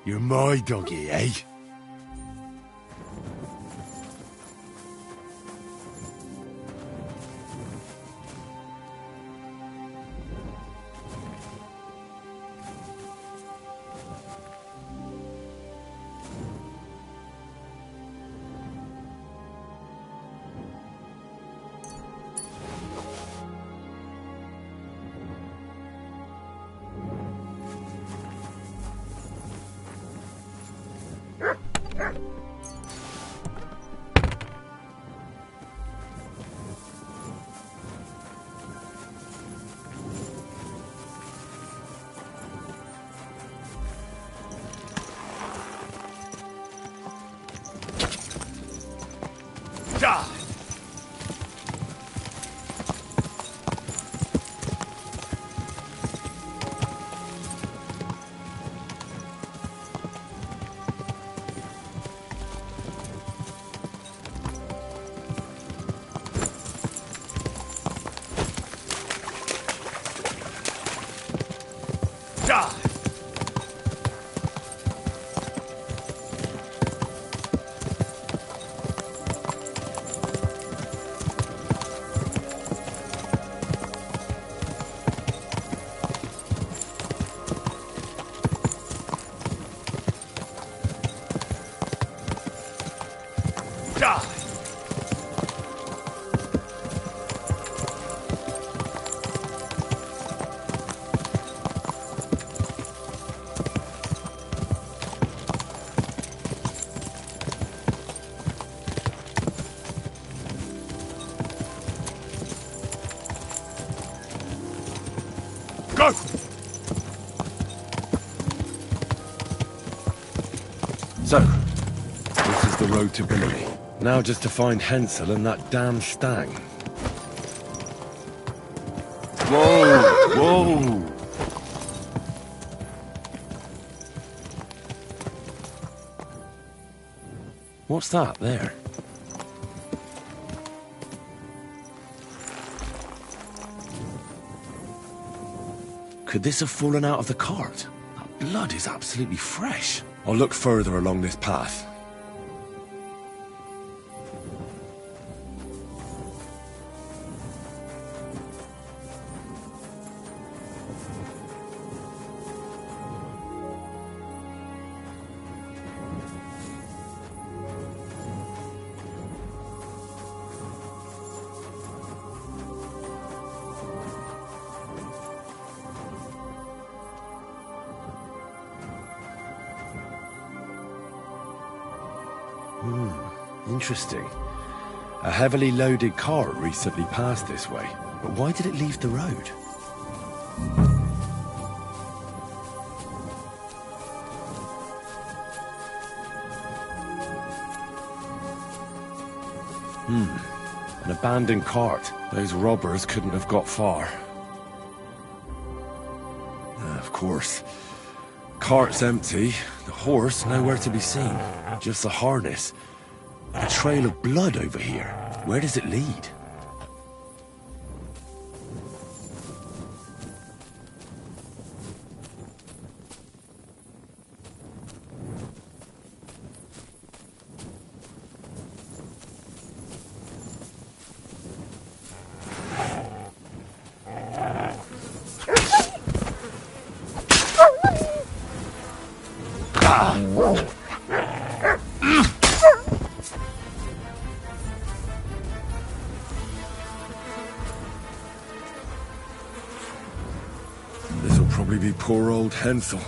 You're my doggy, eh? Go! So, this is the road to Bimini. Now just to find Hensel and that damn stag. Whoa! Whoa! What's that there? Could this have fallen out of the cart? That blood is absolutely fresh. I'll look further along this path. Interesting. A heavily loaded cart recently passed this way, but why did it leave the road? An abandoned cart. Those robbers couldn't have got far. Of course. Cart's empty, the horse nowhere to be seen. Just the harness. A trail of blood over here. Where does it lead? This'll probably be poor old Hensel.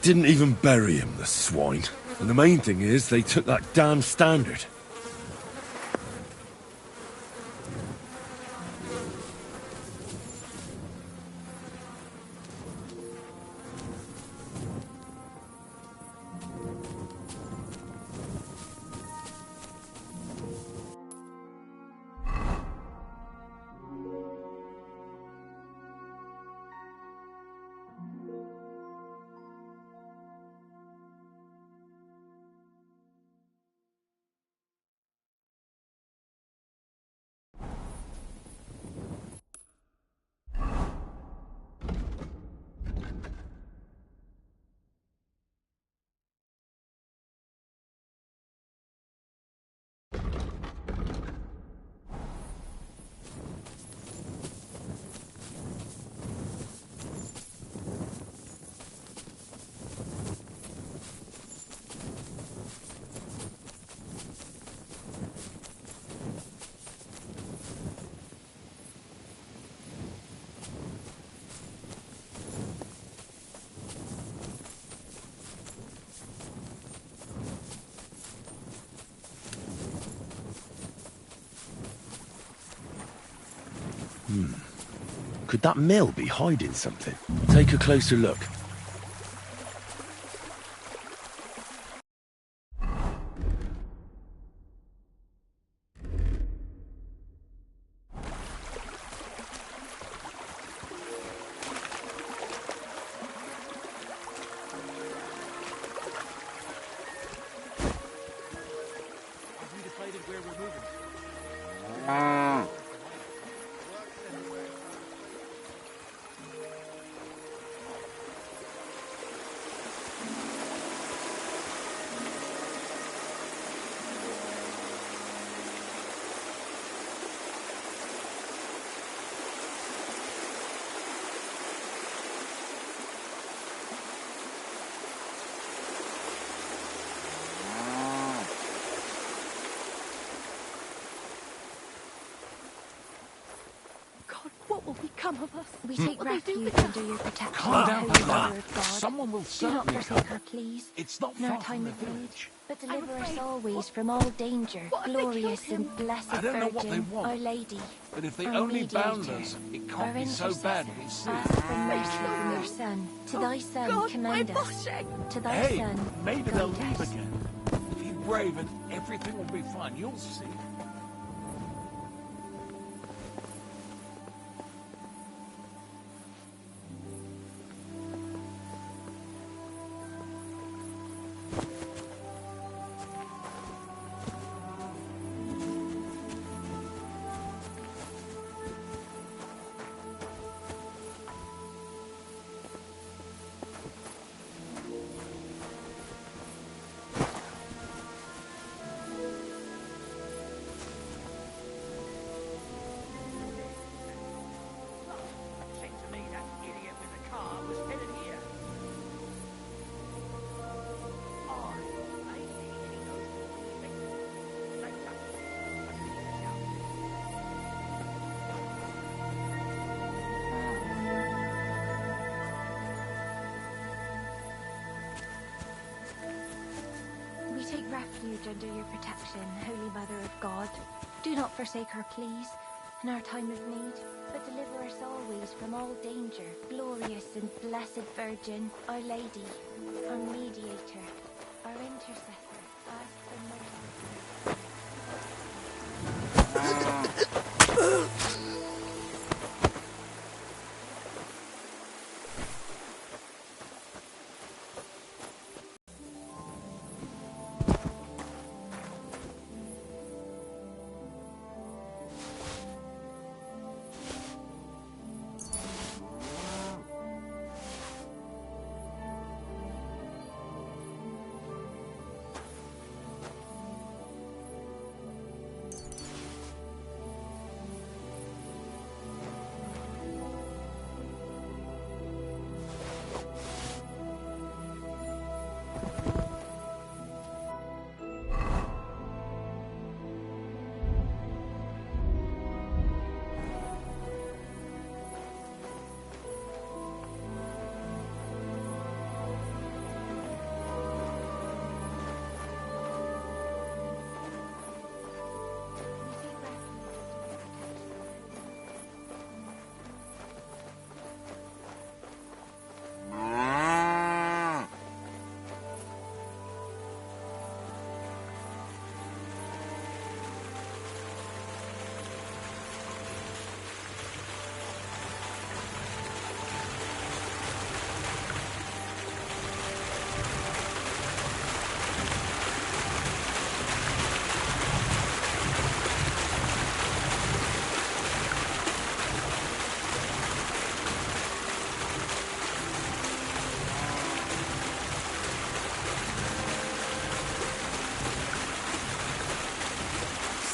Didn't even bury him, the swine. And the main thing is, they took that damn standard. Could that mill be hiding something? Take a closer look.
What will become of us? We take refuge under your protection.
Calm down,
Holy
Papa.
Mother of God.
Someone will
Do not
certainly
forsake
come.
her, please.
It's not
in our
far from
time
the
of need.
village.
But deliver us always from all danger. Glorious and blessed
I don't know what they
Virgin,
want.
Our Lady.
But if they
our
only
mediator,
bound us, it
our
can't be so bad, we see.
Ask for mercy from your Son. To thy Son commend us. To thy
Hey,
Son
maybe they'll
guide
leave
us.
again. Be brave and everything will be fine. You'll see.
refuge under your protection, Holy Mother of God. Do not forsake her, please, in our time of need, but deliver us always from all danger. Glorious and blessed Virgin, Our Lady, our mediator, our intercessor, ask for mercy.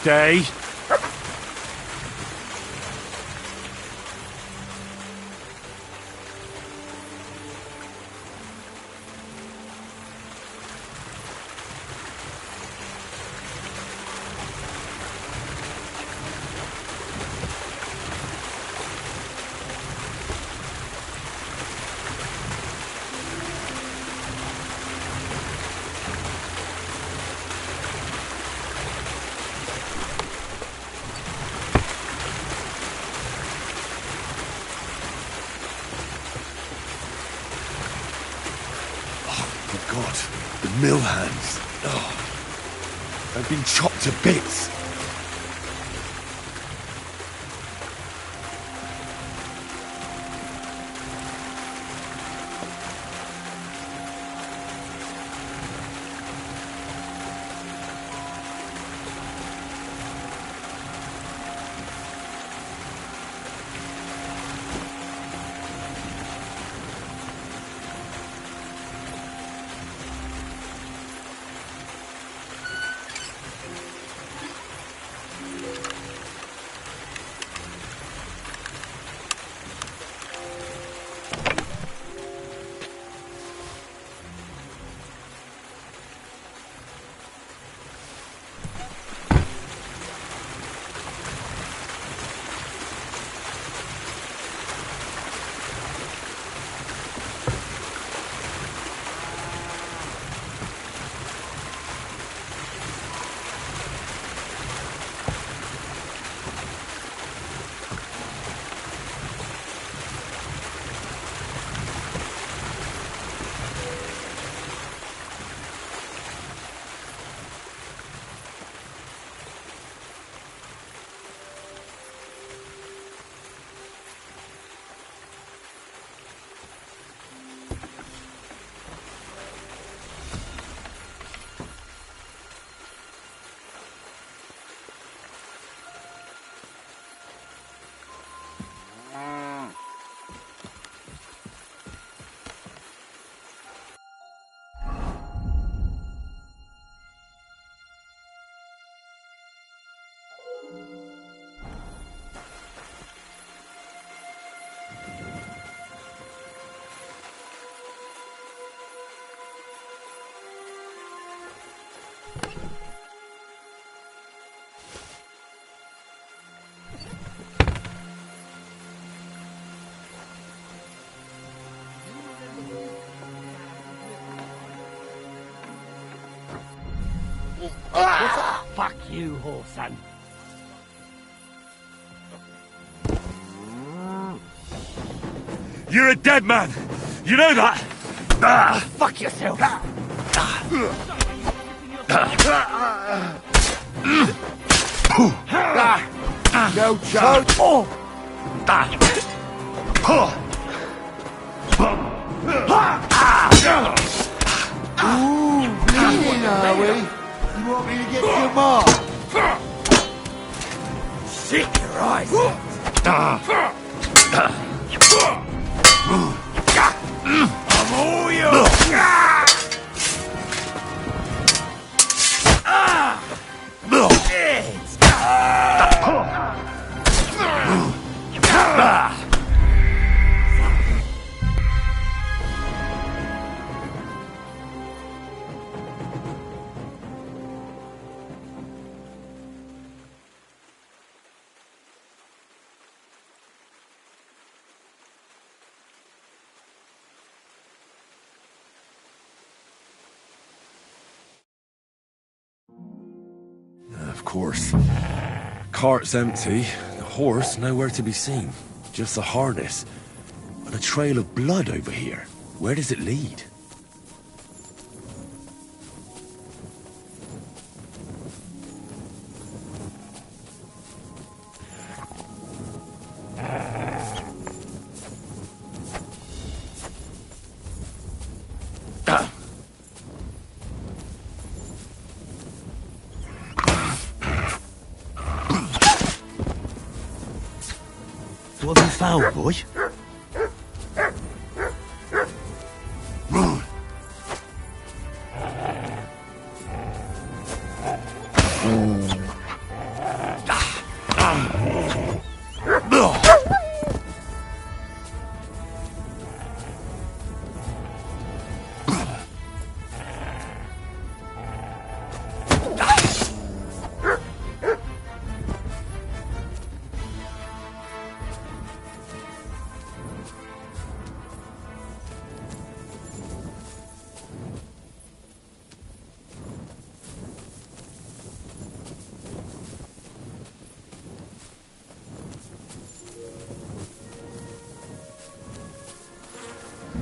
Stay.
God, the mill hands. Oh, they've been chopped to bits.
Fuck you, whoreson.
You're a dead man! You know that?
Fuck yourself!
No chance.
Ooh, bleeding, are we? You want me to get your mark?
Shit your eyes!
I'm all yours!
Of course. Cart's empty, the horse nowhere to be seen. Just the harness. And a trail of blood over here. Where does it lead? What have you found, boy?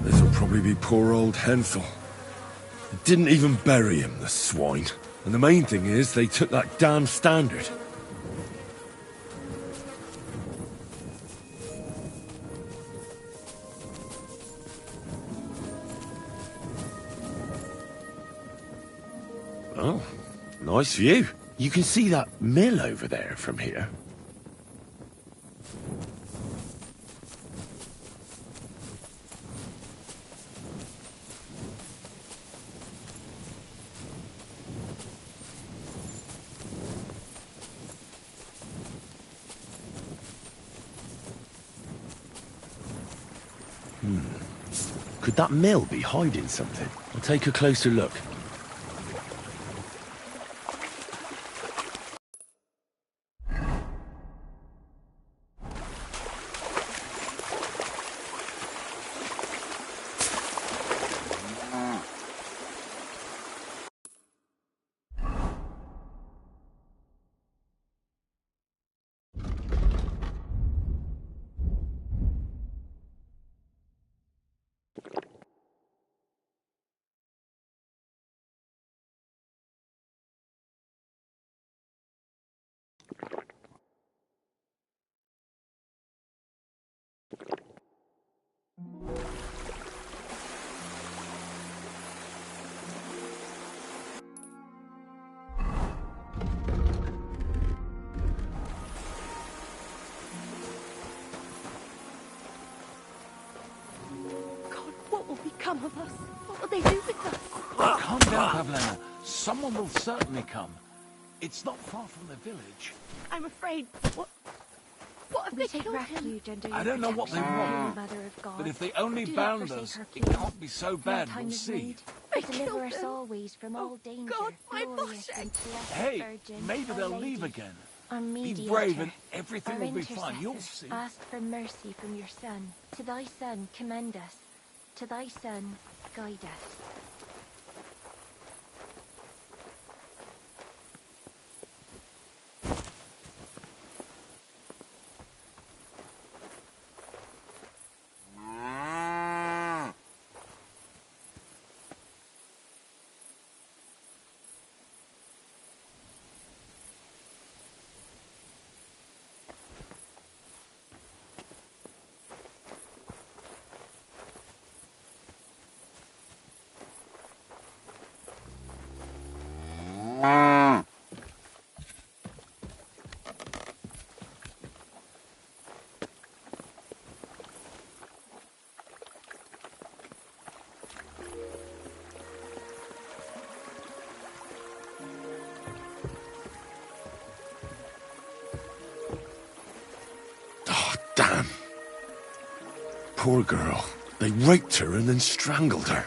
This'll probably be poor old Hensel. They didn't even bury him, the swine. And the main thing is, they took that damn standard. Oh, nice view. You can see that mill over there from here. Could that mill be hiding something? I'll take a closer look.
What will become of us? What will they do with us?
Calm down, Pavlena. Someone will certainly come. It's not far from the village.
I'm afraid. What have
We
they
take
killed
refuge
him?
under your
I don't know what they
protection,
want,
Holy Mother of God.
But if they only
Do not
bound
forsake
us,
her,
it
please.
can't be so
In our
bad,
time
we'll
of
see.
need, deliver us always from all danger,
my
glorious
Boshek.
and blessed
Hey,
Virgin,
maybe
Our
they'll
Lady,
leave again.
Our
Be
mediator,
brave and everything
our
will be fine, you'll
intercessor,
see.
ask for mercy from your Son. To thy Son commend us. To thy Son guide us.
poor girl. They raped her and then strangled her.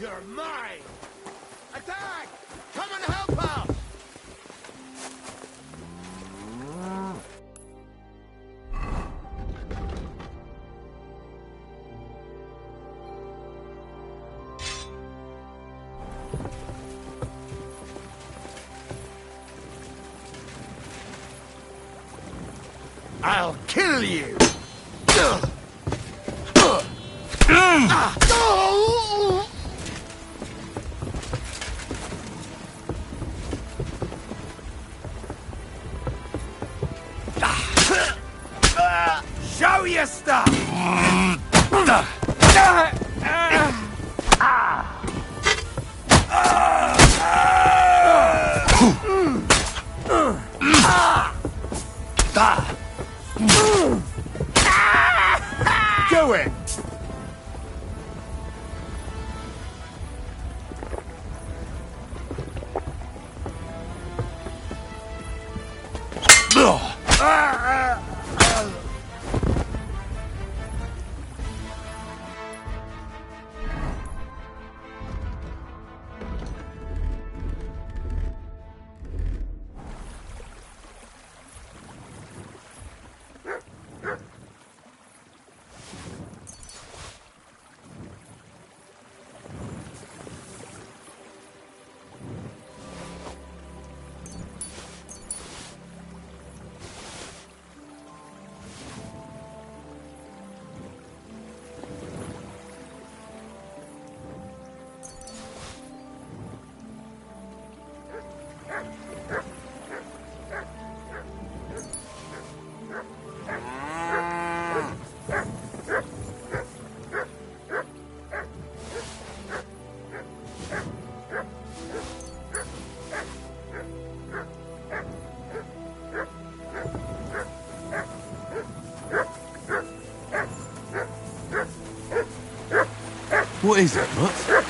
You're mine! Attack! Come and help us! I'll kill you! Show your stuff! Do it!
What is it, Mutt?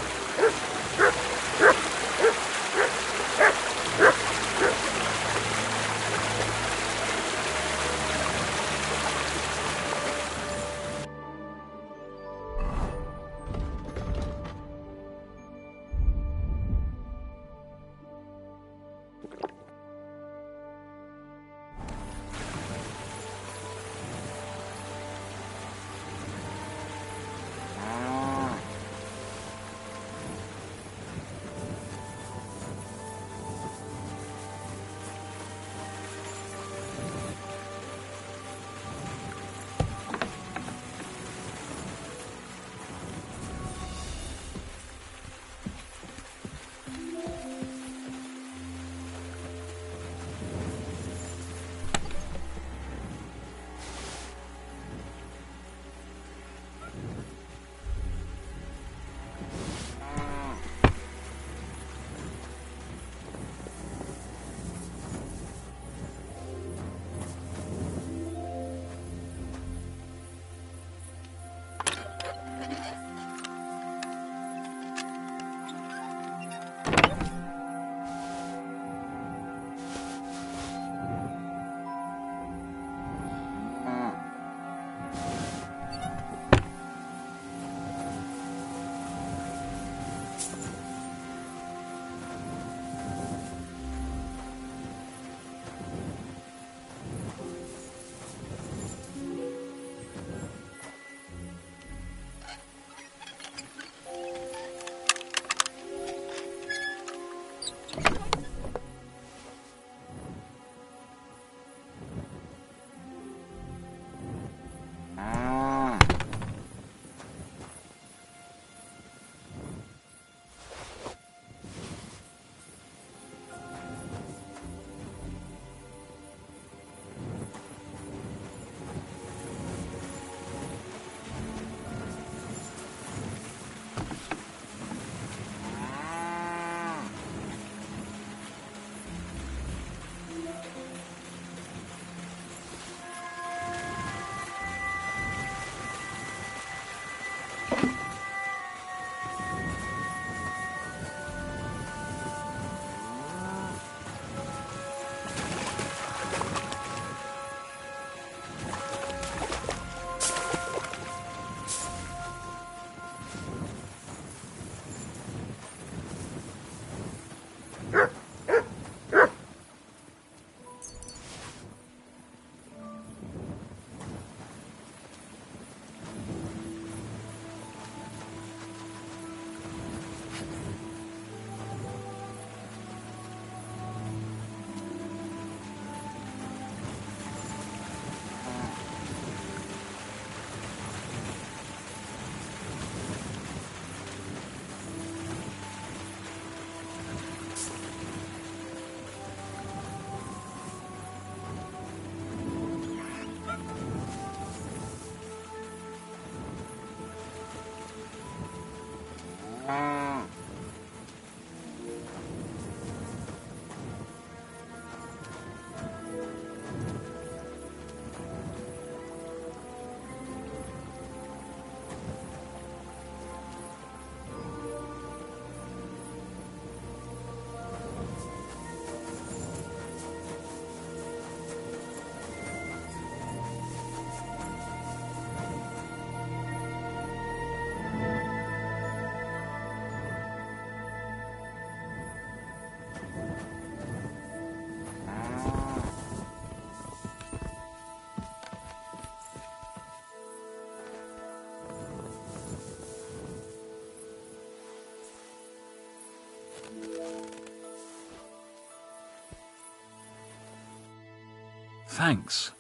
Thanks.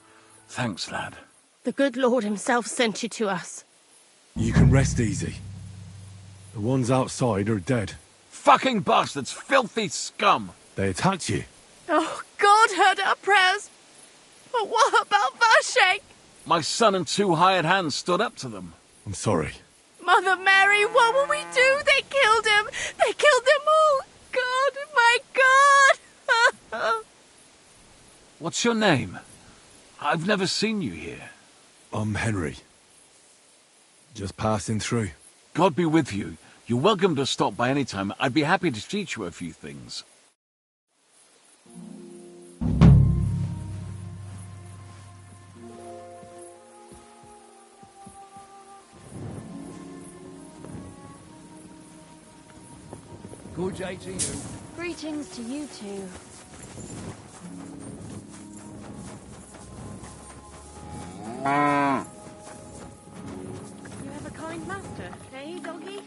Thanks, lad.
The good Lord himself sent you to us.
You can rest easy. The ones outside are dead.
Fucking bastards! Filthy scum!
They attacked you.
Oh, God heard our prayers. But what about Vashek?
My son and 2 hired hands stood up to them.
I'm sorry.
Mother Mary, what will we do? They killed him. They killed them all. God, my God.
What's your name? I've never seen you here.
I'm Henry. Just passing through.
God be with you. You're welcome to stop by any time. I'd be happy to teach you a few things.
Good day to you.
Greetings to you two.
You have a kind master, eh, doggy?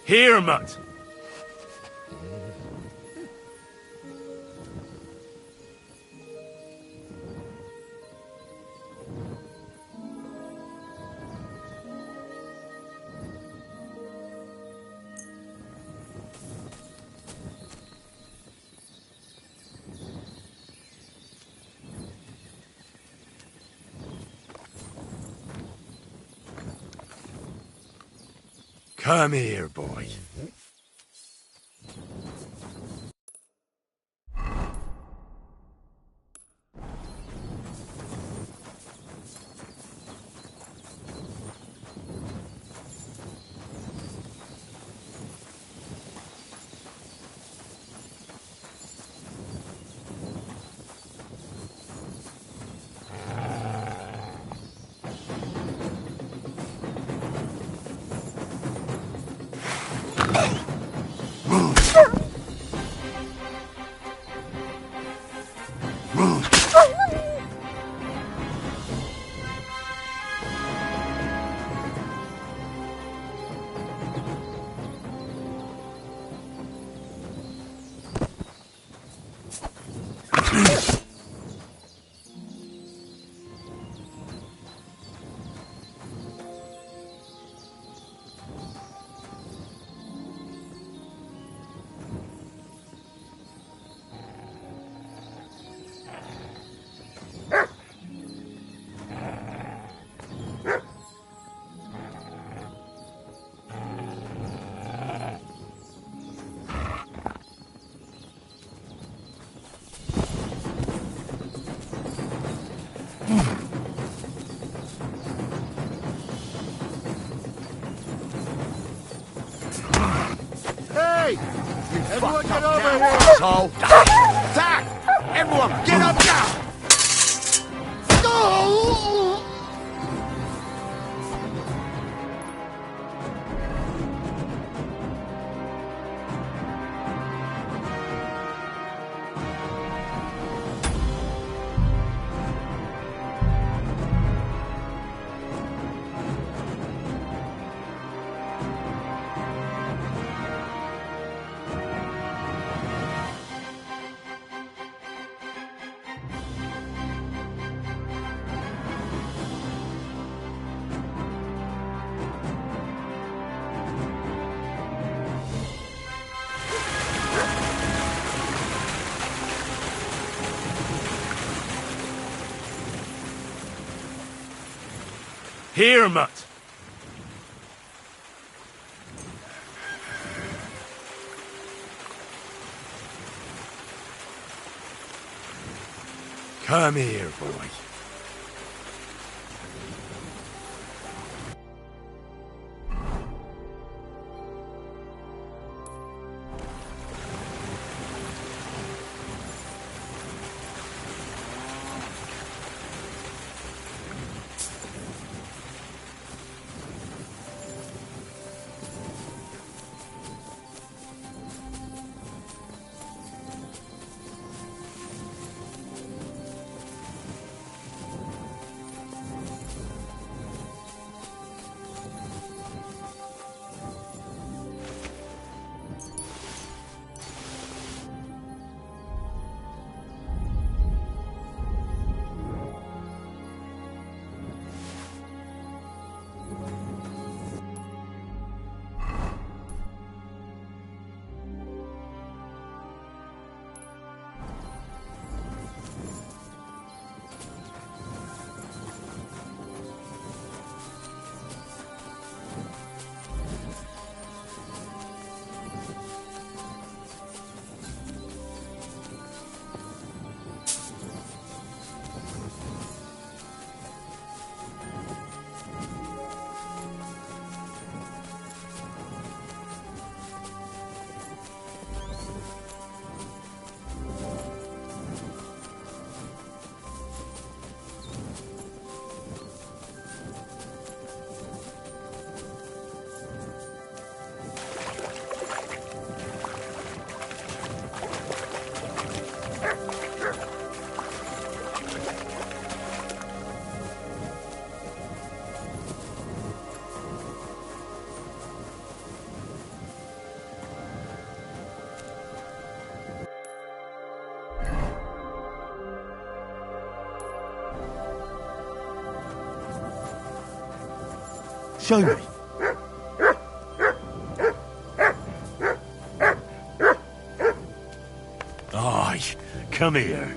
Here, mutt!
Come here, boy.
Hey! Everyone get over here! Asshole! Attack! Everyone, get up now! Go!
Here, Mutt.
Come here, boy. Show me. Aye, come here.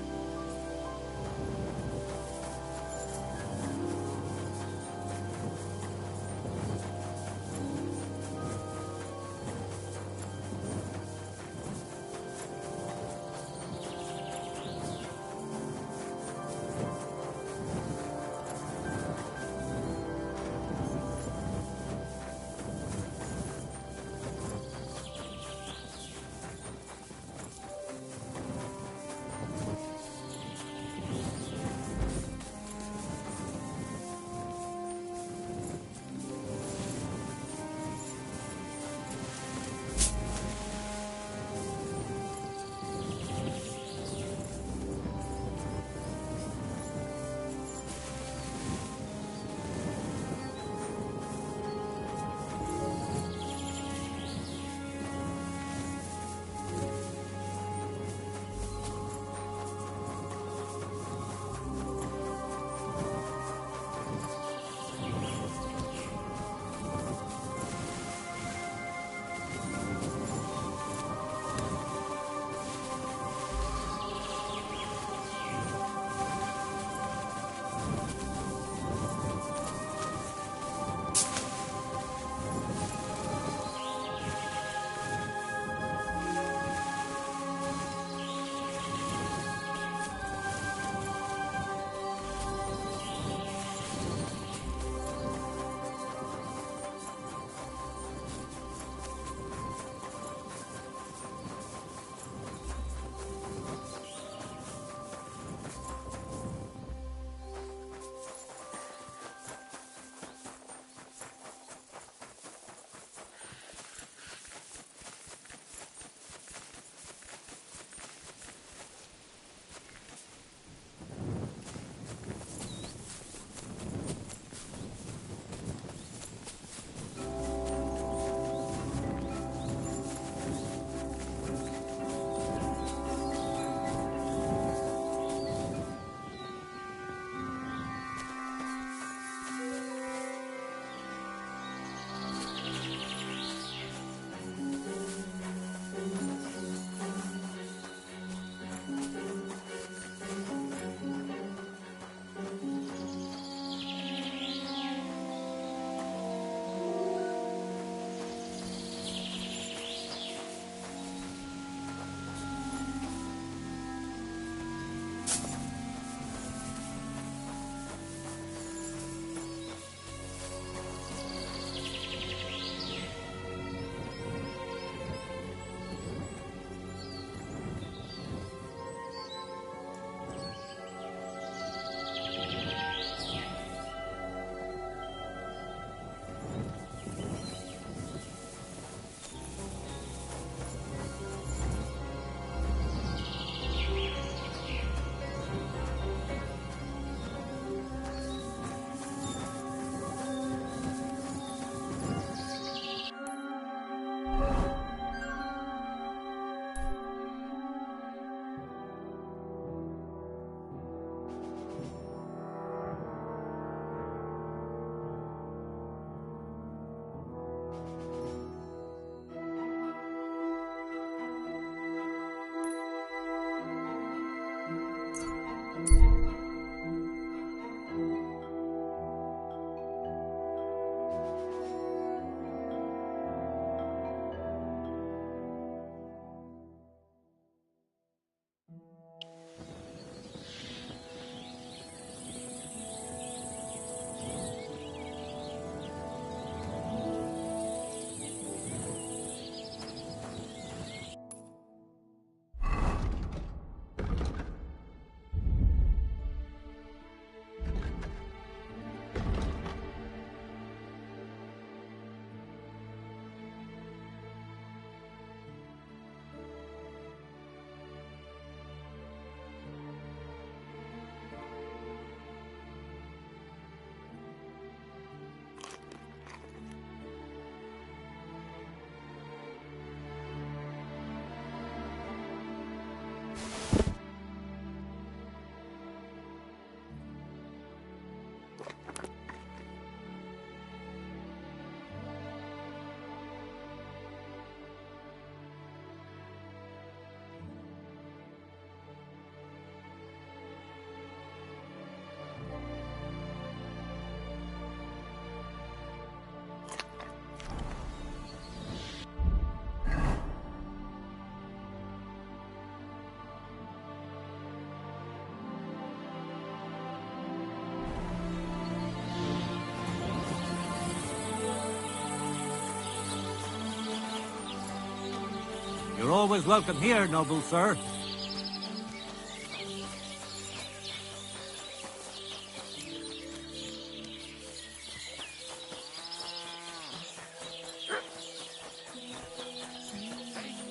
You're always welcome here, noble sir.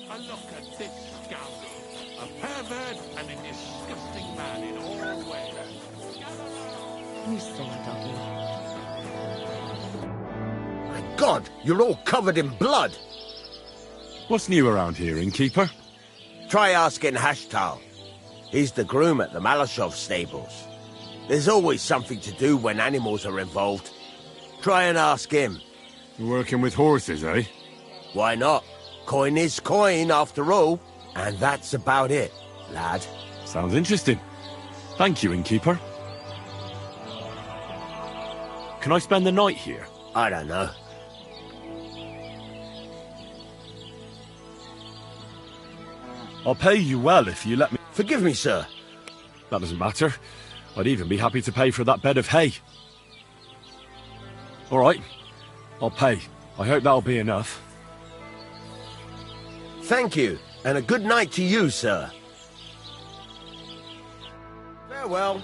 A look at this scoundrel. A pervert and a disgusting man in all ways.
You silly doggy.
My God, you're all covered in blood.
What's new around here, innkeeper?
Try asking Hashtal. He's the groom at the Malashov stables. There's always something to do when animals are involved. Try and ask him.
You're working with horses, eh?
Why not? Coin is coin, after all. And that's about it, lad.
Sounds interesting. Thank you, innkeeper. Can I spend the night here?
I don't know.
I'll pay you well if you let me...
Forgive me, sir.
That doesn't matter. I'd even be happy to pay for that bed of hay. All right. I'll pay. I hope that'll be enough.
Thank you, and a good night to you, sir. Farewell.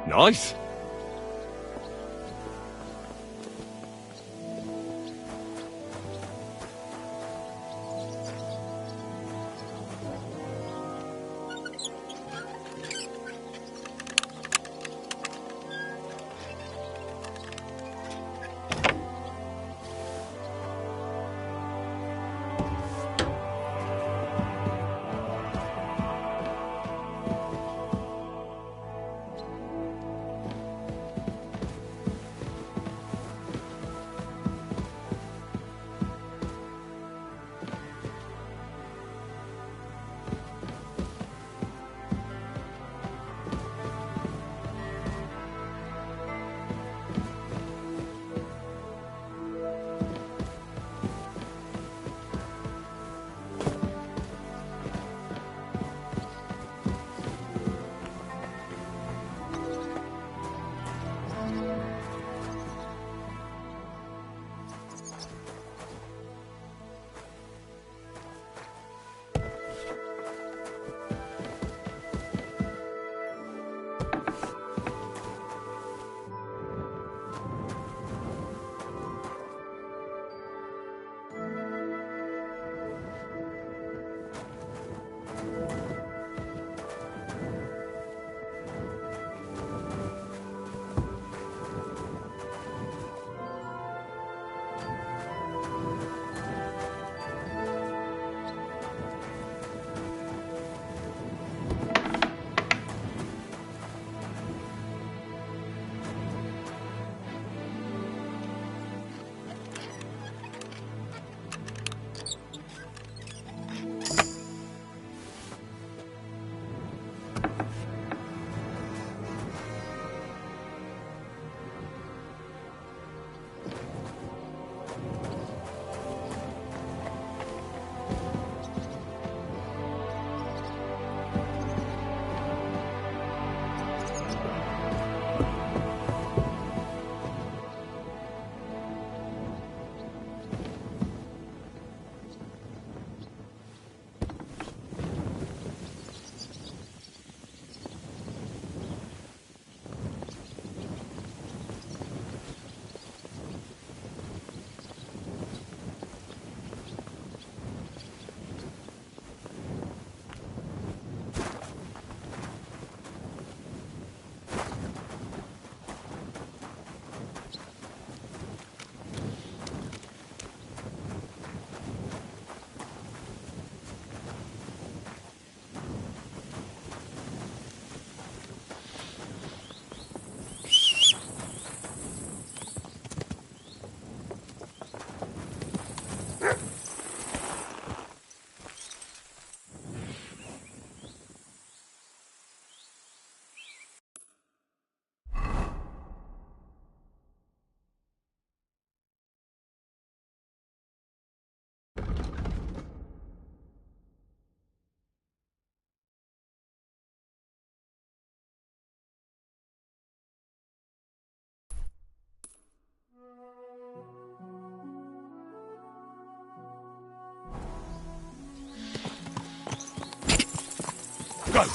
Nice.
Go!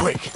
Quick!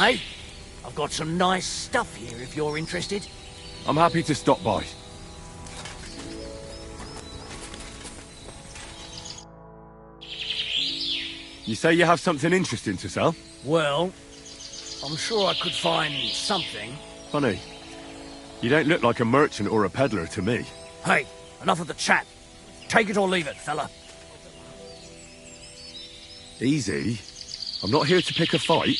Hey, I've got some nice stuff here if you're interested.
I'm happy to stop by. You say you have something interesting to sell?
Well, I'm sure I could find something.
Funny. You don't look like a merchant or a peddler to me.
Hey, enough of the chat. Take it or leave it, fella.
Easy. I'm not here to pick a fight.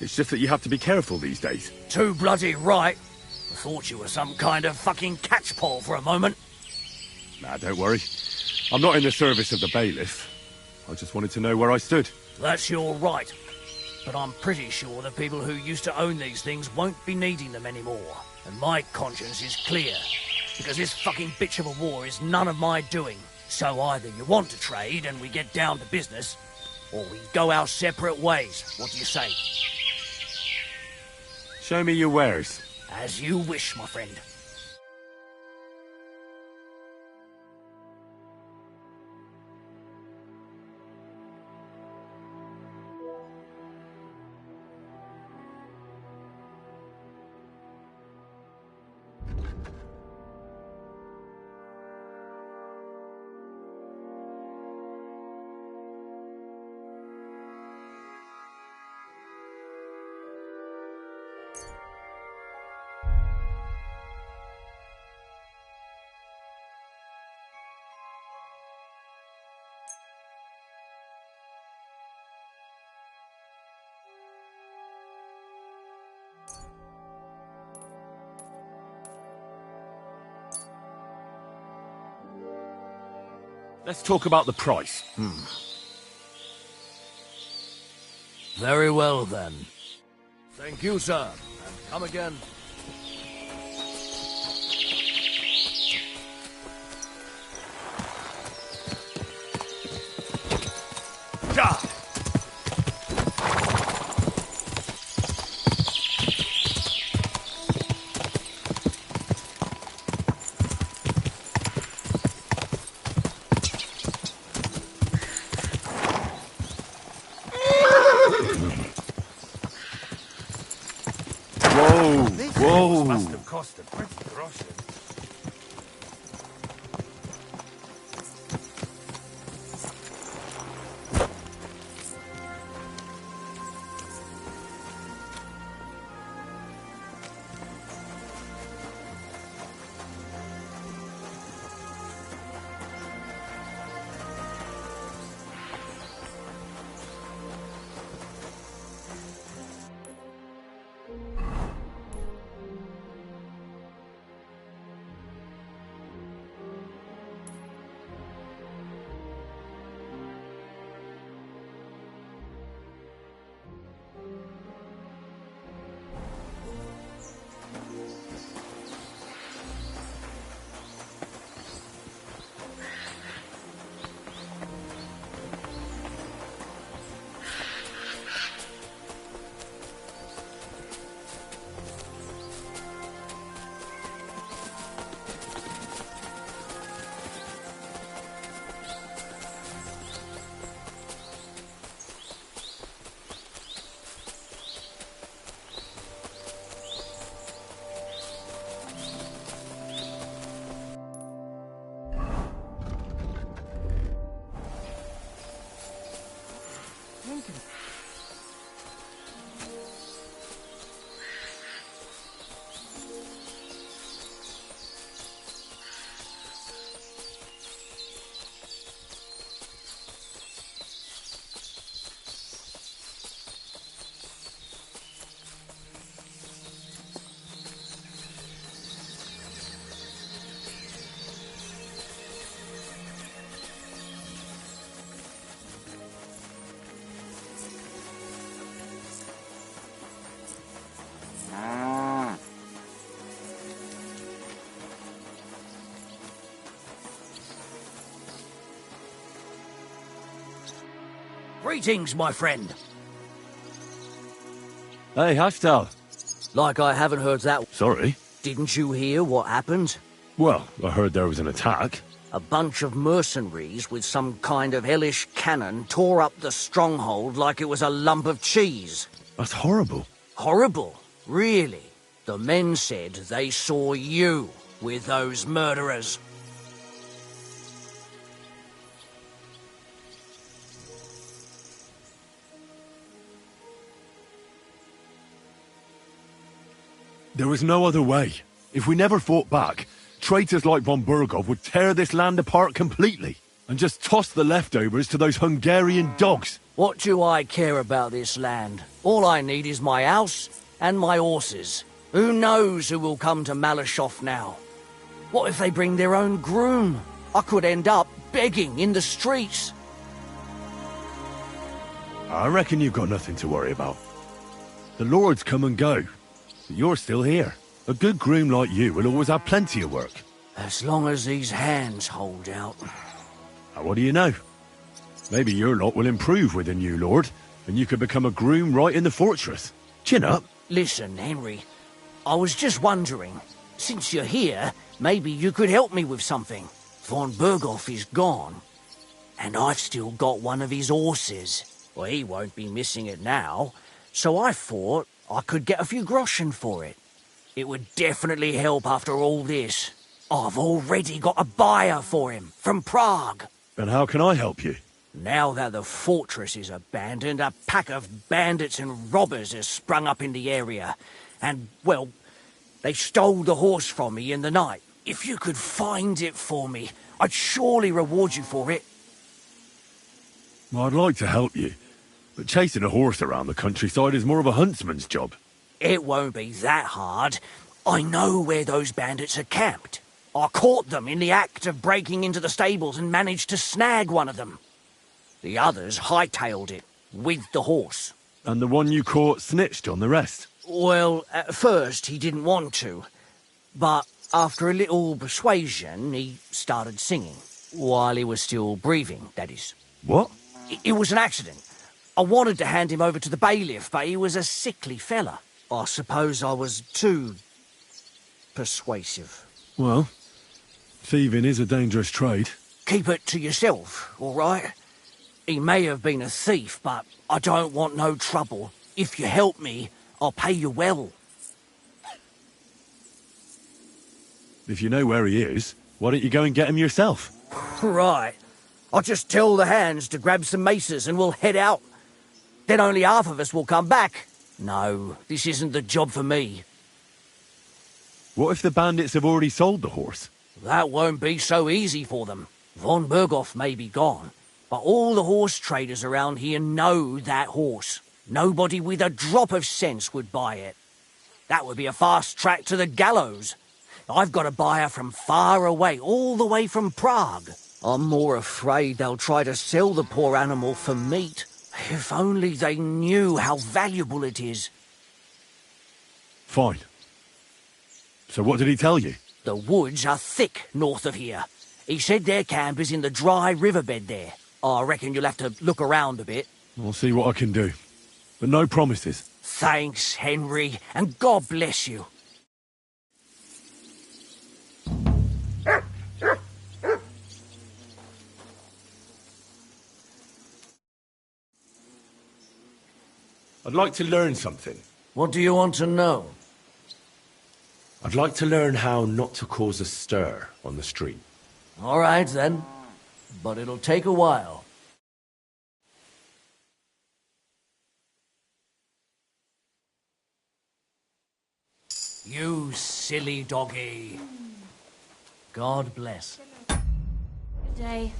It's just that you have to be careful these days.
Too bloody right. I thought you were some kind of fucking catchpole for a moment.
Nah, don't worry. I'm not in the service of the bailiff. I just wanted to know where I stood.
That's your right. But I'm pretty sure the people who used to own these things won't be needing them anymore. And my conscience is clear. Because this fucking bitch of a war is none of my doing. So either you want to trade and we get down to business, or we go our separate ways. What do you say?
Show me your wares.
As you wish, my friend.
Let's talk about the price.
Very well, then. Thank you, sir. And come again.
Ja!
Whoa! Must have cost a pretty groschen.
Greetings, my friend.
Hey, Haftal.
Like I haven't heard that.
Sorry.
Didn't you hear what happened?
Well, I heard there was an attack.
A bunch of mercenaries with some kind of hellish cannon tore up the stronghold like it was a lump of cheese.
That's horrible.
Horrible? Really? The men said they saw you with those murderers.
There was no other way. If we never fought back, traitors like von Burgov would tear this land apart completely and just toss the leftovers to those Hungarian dogs.
What do I care about this land? All I need is my house and my horses. Who knows who will come to Malashov now? What if they bring their own groom? I could end up begging in the streets.
I reckon you've got nothing to worry about. The lords come and go, but you're still here. A good groom like you will always have plenty of work.
As long as these hands hold out.
What do you know? Maybe your lot will improve with a new lord, and you could become a groom right in the fortress. Chin up.
Listen, Henry, I was just wondering, since you're here, maybe you could help me with something. Von Burgov is gone, and I've still got one of his horses. Well, he won't be missing it now, so I thought I could get a few groschen for it. It would definitely help after all this. I've already got a buyer for him, from Prague.
And how can I help you?
Now that the fortress is abandoned, a pack of bandits and robbers has sprung up in the area. And, well, they stole the horse from me in the night. If you could find it for me, I'd surely reward you for it.
I'd like to help you, but chasing a horse around the countryside is more of a huntsman's job.
It won't be that hard. I know where those bandits are camped. I caught them in the act of breaking into the stables and managed to snag one of them. The others hightailed it, with the horse.
And the one you caught snitched on the rest?
Well, at first he didn't want to. But after a little persuasion, he started singing. While he was still breathing, that is.
What?
It was an accident. I wanted to hand him over to the bailiff, but he was a sickly fella. I suppose I was too persuasive.
Well, thieving is a dangerous trade.
Keep it to yourself, all right? He may have been a thief, but I don't want no trouble. If you help me, I'll pay you well.
If you know where he is, why don't you go and get him yourself?
Right. I'll just tell the hands to grab some maces and we'll head out. Then only half of us will come back. No, this isn't the job for me.
What if the bandits have already sold the horse?
That won't be so easy for them. Von Burgov may be gone, but all the horse traders around here know that horse. Nobody with a drop of sense would buy it. That would be a fast track to the gallows. I've got a buyer from far away, all the way from Prague. I'm more afraid they'll try to sell the poor animal for meat. If only they knew how valuable it is.
Fine. So what did he tell you?
The woods are thick north of here. He said their camp is in the dry riverbed there. I reckon you'll have to look around a bit.
I'll see what I can do. But no promises.
Thanks, Henry, and God bless you.
I'd like to learn something.
What do you want to know?
I'd like to learn how not to cause a stir on the street.
All right, then. But it'll take a while. You silly doggy. God bless.
Good day.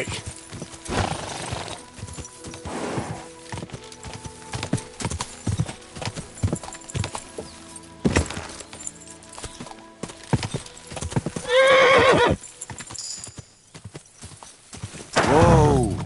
quick! Whoa!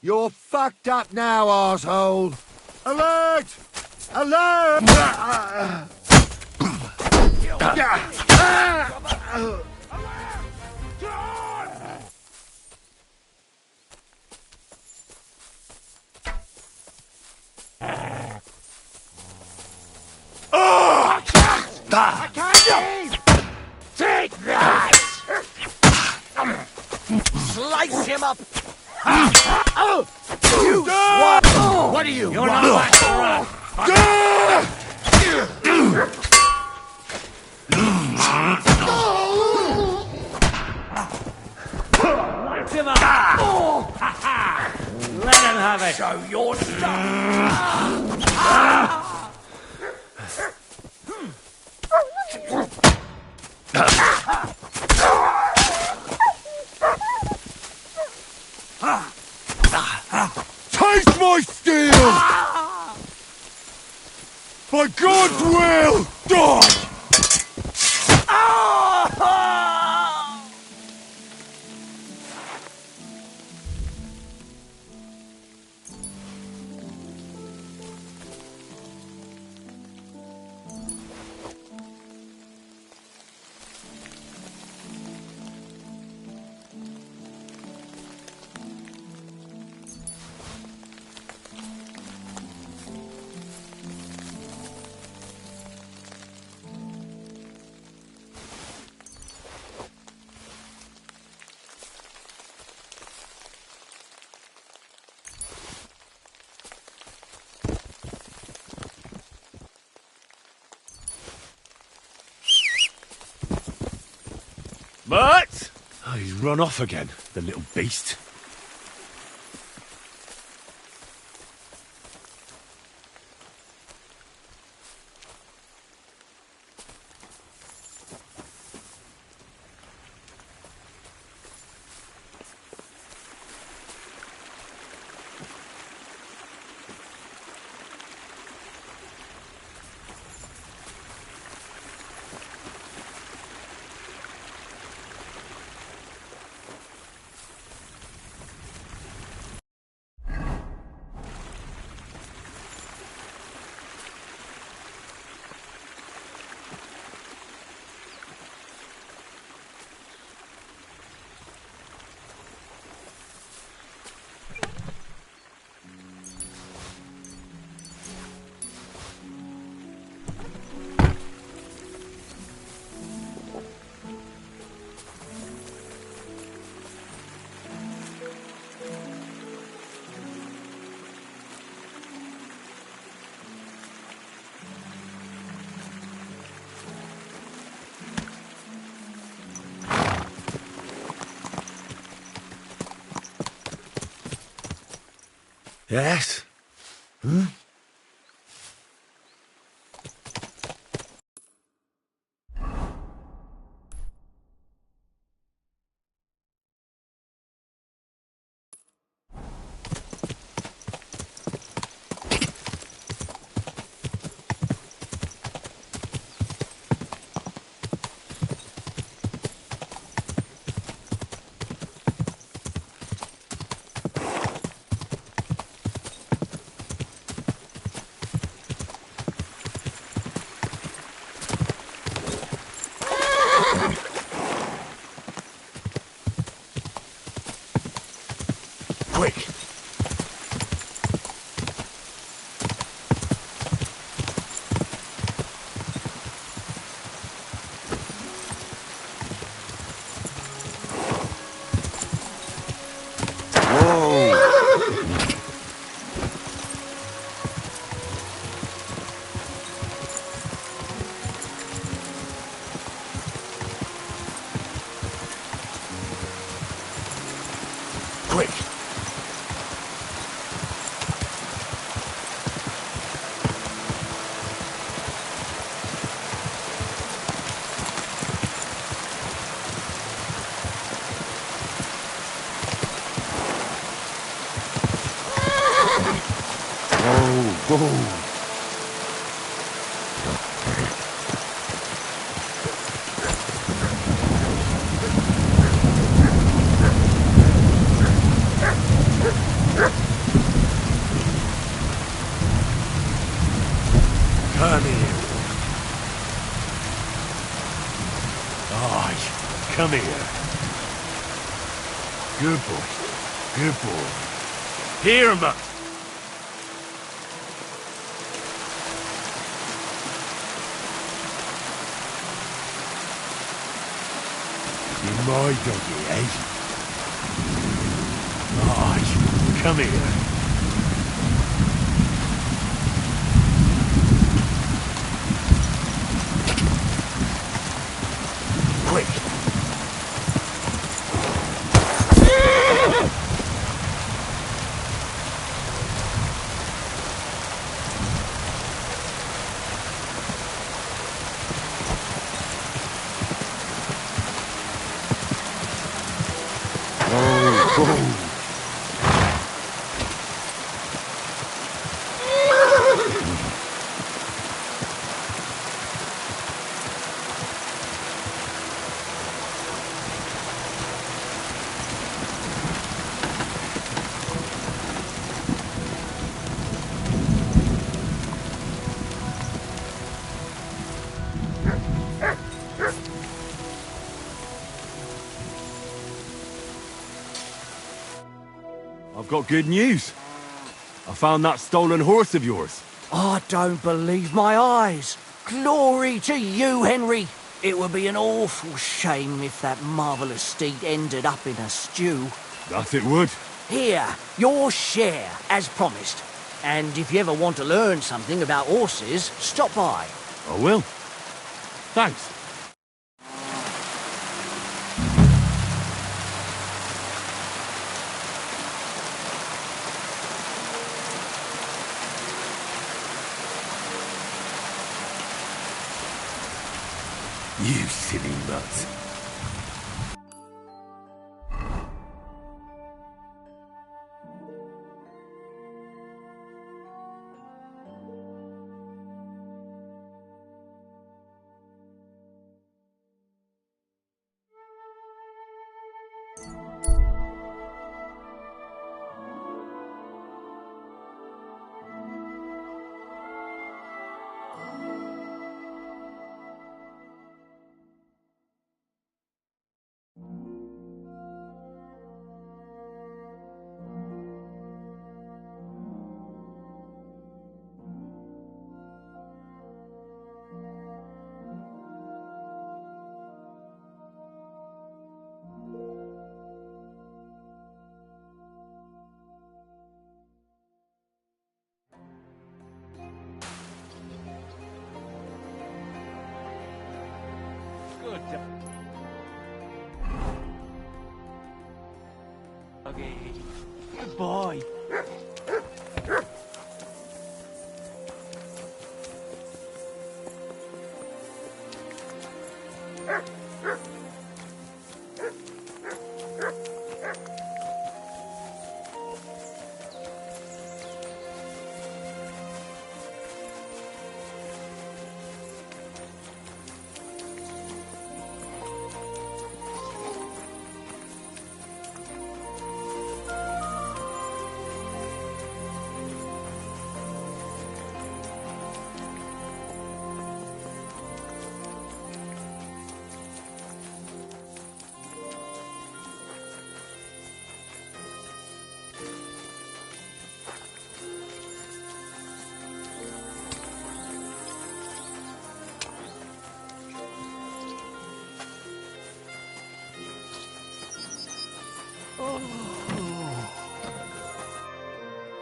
You're fucked up now, arsehole! Alert! Alert! I can't breathe! Take that!
Slice him up!
You swat! What are you?
You're not back to run!
Light him up! Ha ha! Let him have it!
Show your stuff!
Taste my steel! By God's will, die!
But oh, he's run off again, the little beast. Yes? Hmm? Quick! Whoa! Come here. Aye, come here. Good boy. Good boy. Here, mutt. You're my doggy, eh? Aye, come here. Quick! Oh.
I've got good news. I found that stolen horse of yours.
I don't believe my eyes. Glory to you, Henry. It would be an awful shame if that marvellous steed ended up in a stew.
That it would.
Here, your share, as promised. And if you ever want to learn something about horses, stop by.
I will. Thanks.
You silly nut.
Good. Okay. Good boy.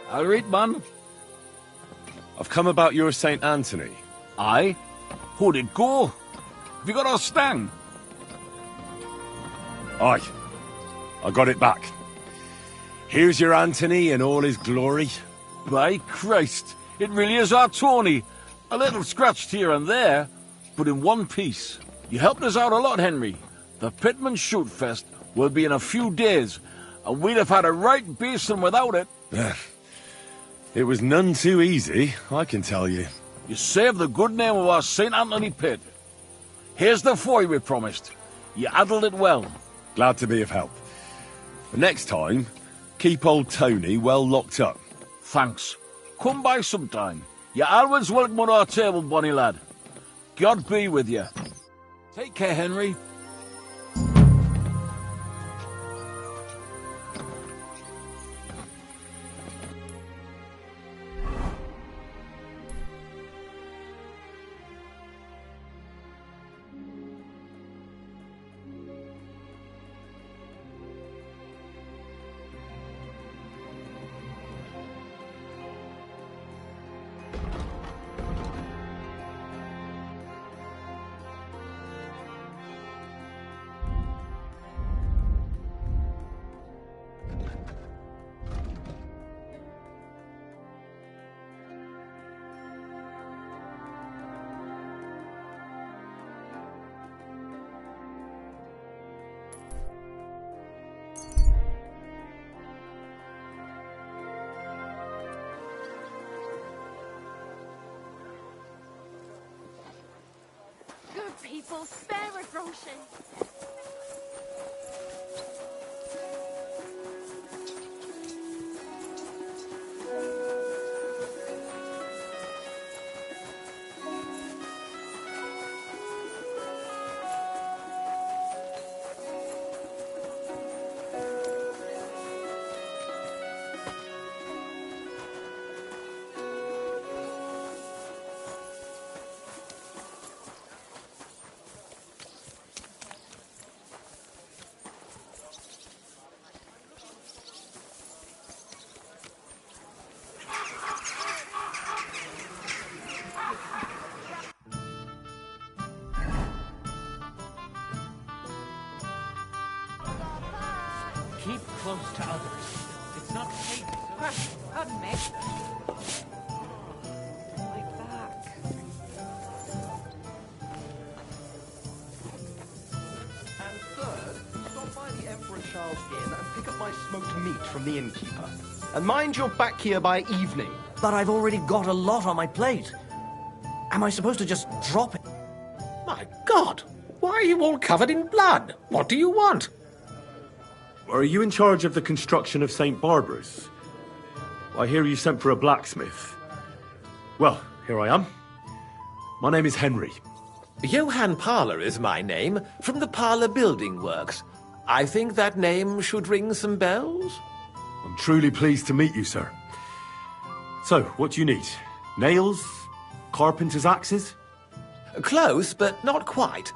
All right, man.
I've come about your St. Anthony.
Aye? How'd it go? Have you got our stang?
Aye. I got it back.
Here's your Anthony in all his glory.
By Christ, it really is our Tony. A little scratched here and there, but in one piece. You helped us out a lot, Henry. The Pitman Shoot Fest will be in a few days, and we'd have had a right basin without it.
It was none too easy, I can tell you.
You saved the good name of our St. Anthony pit. Here's the foy we promised. You handled it well.
Glad to be of help. The next time, keep old Tony well locked up.
Thanks. Come by sometime. You're always welcome on our table, bonny lad. God be with you. Take care, Henry.
Good people, spare a groschen.
Keep close to others. It's not safe.
Pardon me. My back.
And third, stop by the Emperor Charles Inn and pick up my smoked meat from the innkeeper. And mind you're back here by evening.
But I've already got a lot on my plate. Am I supposed to just drop it?
My God! Why are you all covered in blood? What do you want?
Are you in charge of the construction of St. Barbara's? I hear you sent for a blacksmith. Well, here I am. My name is Henry.
Johann Parler is my name, from the Parler Building Works. I think that name should ring some bells?
I'm truly pleased to meet you, sir. So, what do you need? Nails? Carpenter's axes?
Close, but not quite.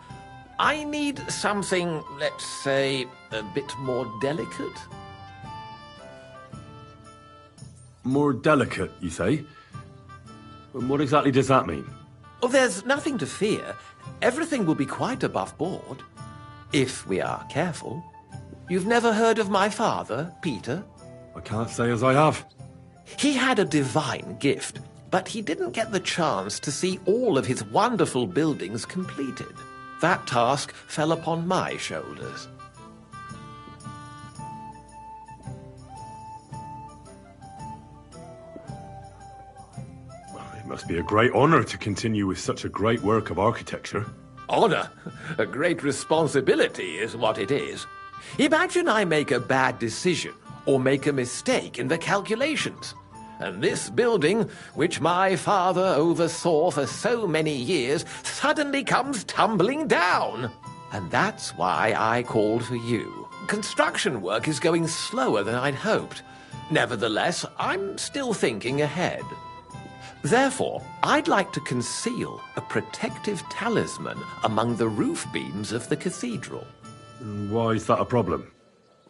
I need something, let's say, a bit more delicate.
More delicate, you say? And what exactly does that mean?
Oh, there's nothing to fear. Everything will be quite above board. If we are careful. You've never heard of my father, Peter?
I can't say as I have.
He had a divine gift, but he didn't get the chance to see all of his wonderful buildings completed. That task fell upon my shoulders.
Well, it must be a great honor to continue with such a great work of architecture.
Honor? A great responsibility is what it is. Imagine I make a bad decision or make a mistake in the calculations. And this building, which my father oversaw for so many years, suddenly comes tumbling down. And that's why I called for you. Construction work is going slower than I'd hoped. Nevertheless, I'm still thinking ahead. Therefore, I'd like to conceal a protective talisman among the roof beams of the cathedral.
Why is that a problem?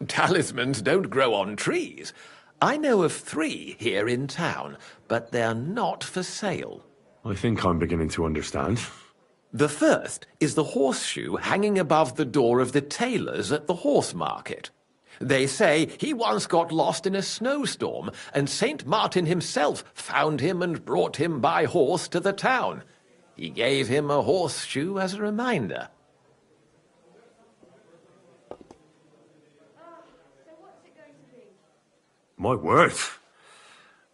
Talismans don't grow on trees. I know of 3 here in town, but they're not for sale.
I think I'm beginning to understand.
The first is the horseshoe hanging above the door of the tailors at the horse market. They say he once got lost in a snowstorm, and Saint Martin himself found him and brought him by horse to the town. He gave him a horseshoe as a reminder.
My word.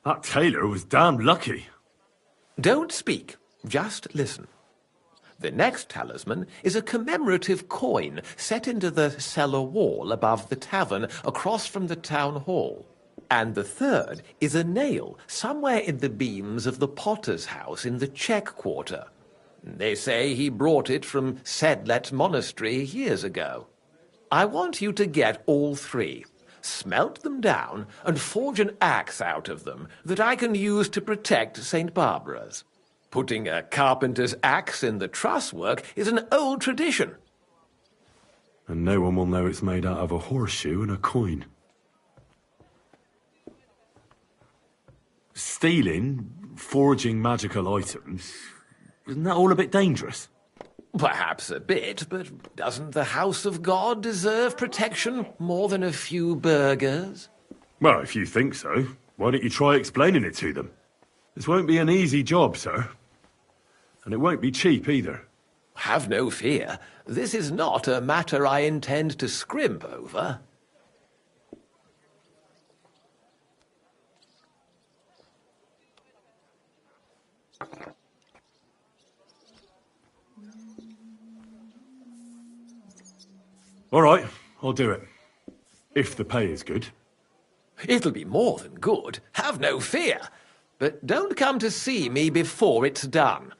That tailor was damn lucky.
Don't speak, just listen. The next talisman is a commemorative coin set into the cellar wall above the tavern across from the town hall. And the third is a nail somewhere in the beams of the potter's house in the Czech quarter. They say he brought it from Sedlet Monastery years ago. I want you to get all three, smelt them down, and forge an axe out of them that I can use to protect St. Barbara's. Putting a carpenter's axe in the truss work is an old tradition.
And no one will know it's made out of a horseshoe and a coin. Stealing, forging magical items, isn't that all a bit dangerous?
Perhaps a bit, but doesn't the House of God deserve protection more than a few burghers?
Well, if you think so, why don't you try explaining it to them? This won't be an easy job, sir. And it won't be cheap either.
Have no fear. This is not a matter I intend to scrimp over.
All right, I'll do it. If the pay is good.
It'll be more than good. Have no fear. But don't come to see me before it's done.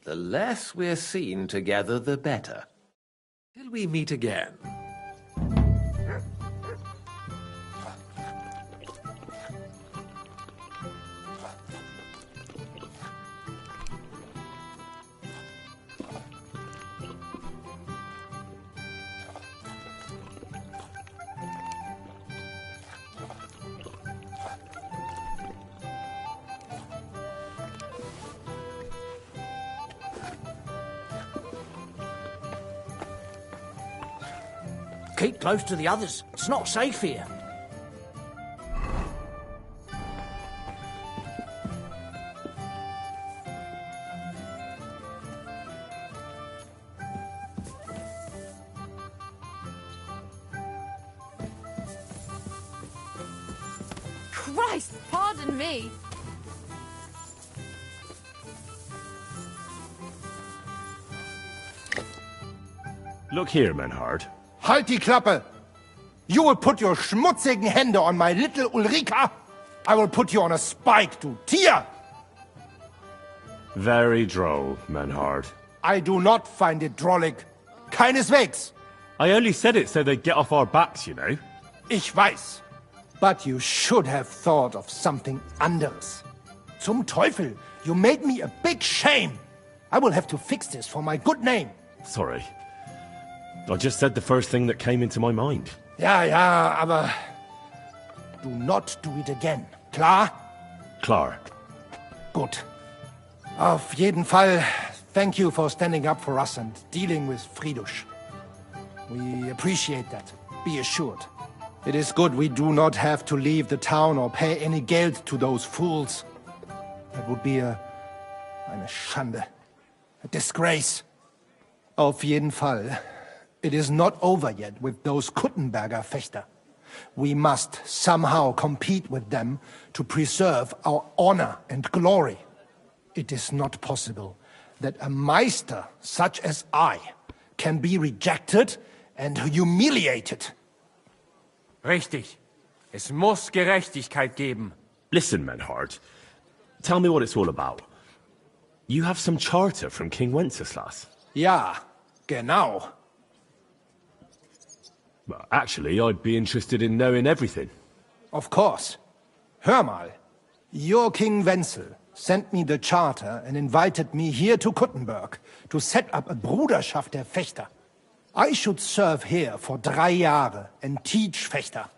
The less we're seen together, the better. Till we meet again.
Keep close to the others. It's not safe here.
Christ, pardon me.
Look here, Menhard.
Halt die Klappe! You will put your schmutzigen Hände on my little Ulrika? I will put you on a spike, du Tier!
Very droll, Menhard.
I do not find it drollig. Keineswegs.
I only said it so they'd get off our backs, you know.
Ich weiß. But you should have thought of something anderes. Zum Teufel, you made me a big shame. I will have to fix this for my good name.
Sorry. I just said the first thing that came into my mind.
Ja, ja, aber do not do it again. Klar?
Klar.
Gut. Auf jeden Fall, thank you for standing up for us and dealing with Fridush. We appreciate that. Be assured. It is good we do not have to leave the town or pay any geld to those fools. That would be eine Schande. A disgrace. Auf jeden Fall. It is not over yet with those Kuttenberger Fechter. We must somehow compete with them to preserve our honor and glory. It is not possible that a Meister such as I can be rejected and humiliated.
Richtig. Es muss Gerechtigkeit geben.
Listen, Menhard. Tell me what it's all about. You have some charter from King Wenceslas.
Ja, genau.
Well, actually, I'd be interested in knowing everything.
Of course. Hör mal. Your King Wenzel sent me the charter and invited me here to Kuttenberg to set up a Bruderschaft der Fechter. I should serve here for 3 Jahre and teach Fechter.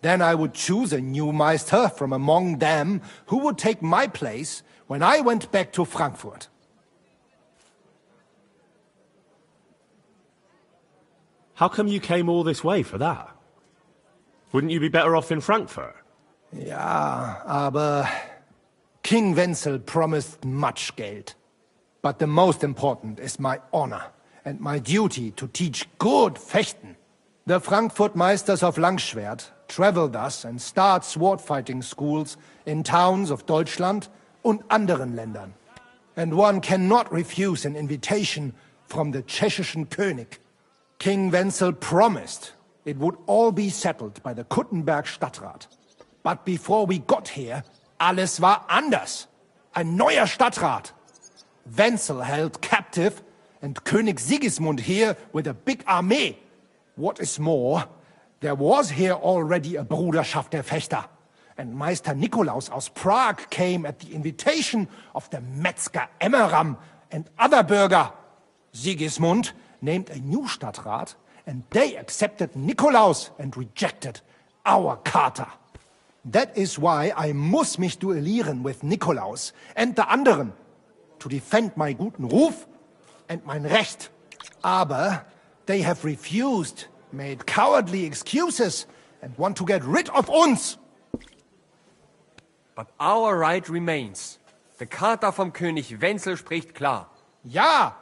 Then I would choose a new Meister from among them who would take my place when I went back to Frankfurt.
How come you came all this way for that? Wouldn't you be better off in Frankfurt?
Ja, aber King Wenzel promised much Geld. But the most important is my honor and my duty to teach good Fechten. The Frankfurt Meisters of Langschwert travel thus and start sword fighting schools in towns of Deutschland und anderen Ländern. And one cannot refuse an invitation from the tschechischen König. King Wenzel promised it would all be settled by the Kuttenberg Stadtrat. But before we got here, alles war anders. Ein neuer Stadtrat. Wenzel held captive and König Sigismund here with a big army. What is more, there was here already a Bruderschaft der Fechter. And Meister Nikolaus aus Prague came at the invitation of the Metzger Emmeram and other burger. Sigismund named a new Stadtrat, and they accepted Nikolaus and rejected our Charta. That is why I muss mich duellieren with Nikolaus and the anderen, to defend my guten Ruf and mein Recht. Aber they have refused, made cowardly excuses, and want to get rid of uns.
But our right remains. The Charta vom König Wenzel spricht klar.
Ja,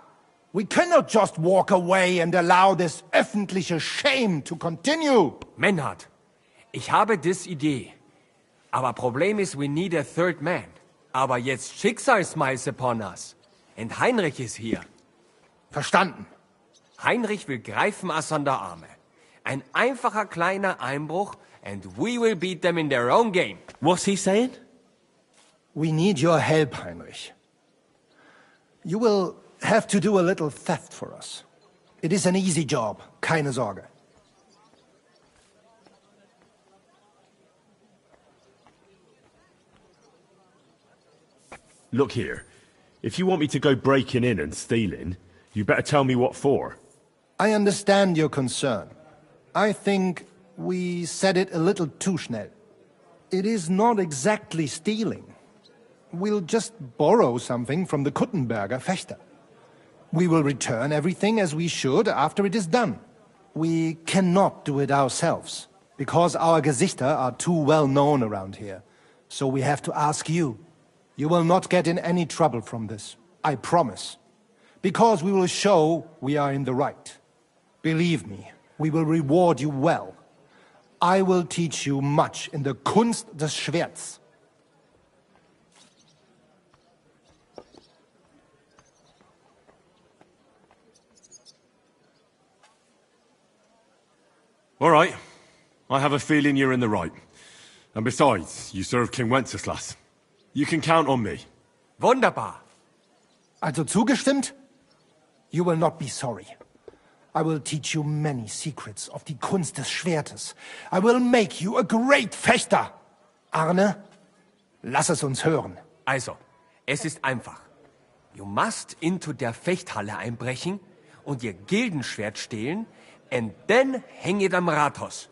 we cannot just walk away and allow this öffentliche shame to continue.
Menhard, ich habe dis Idee. Aber Problem ist, we need a third man. Aber jetzt Schicksalsmeis upon us. And Heinrich ist hier.
Verstanden.
Heinrich will greifen us an der Arme. Ein einfacher kleiner Einbruch and we will beat them in their own game.
What's he saying?
We need your help, Heinrich. You will have to do a little theft for us. It is an easy job, keine Sorge.
Look here. If you want me to go breaking in and stealing, you better tell me what for.
I understand your concern. I think we said it a little too schnell. It is not exactly stealing. We'll just borrow something from the Kuttenberger Fechter. We will return everything as we should after it is done. We cannot do it ourselves, because our Gesichter are too well known around here. So we have to ask you. You will not get in any trouble from this, I promise. Because we will show we are in the right. Believe me, we will reward you well. I will teach you much in the Kunst des Schwerts.
All right. I have a feeling you're in the right. And besides, you serve King Wenceslas. You can count on me.
Wunderbar.
Also zugestimmt? You will not be sorry. I will teach you many secrets of die Kunst des Schwertes. I will make you a great Fechter. Arne, lass es uns hören.
Also, es ist einfach. You must into der Fechthalle einbrechen und ihr Gildenschwert stehlen and then hang it am Rathaus.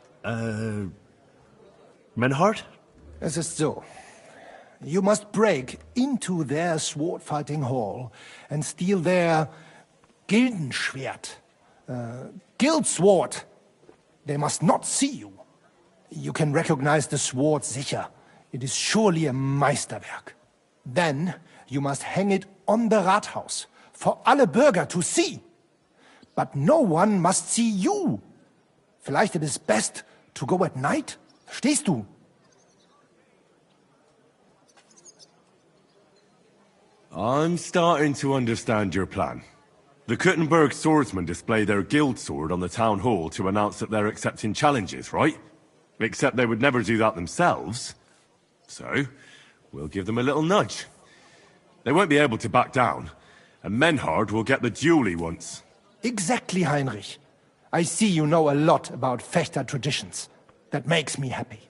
Menhard?
Es ist so. You must break into their sword-fighting hall and steal their Gildenschwert. Guild sword. They must not see you. You can recognize the sword sicher. It is surely a Meisterwerk. Then you must hang it on the Rathaus for alle Bürger to see. But no one must see you. Vielleicht it is best to go at night? Verstehst du?
I'm starting to understand your plan. The Kuttenberg swordsmen display their guild sword on the town hall to announce that they're accepting challenges, right? Except they would never do that themselves. So, we'll give them a little nudge. They won't be able to back down, and Menhard will get the duel he wants.
Exactly, Heinrich. I see you know a lot about Fechter traditions. That makes me happy.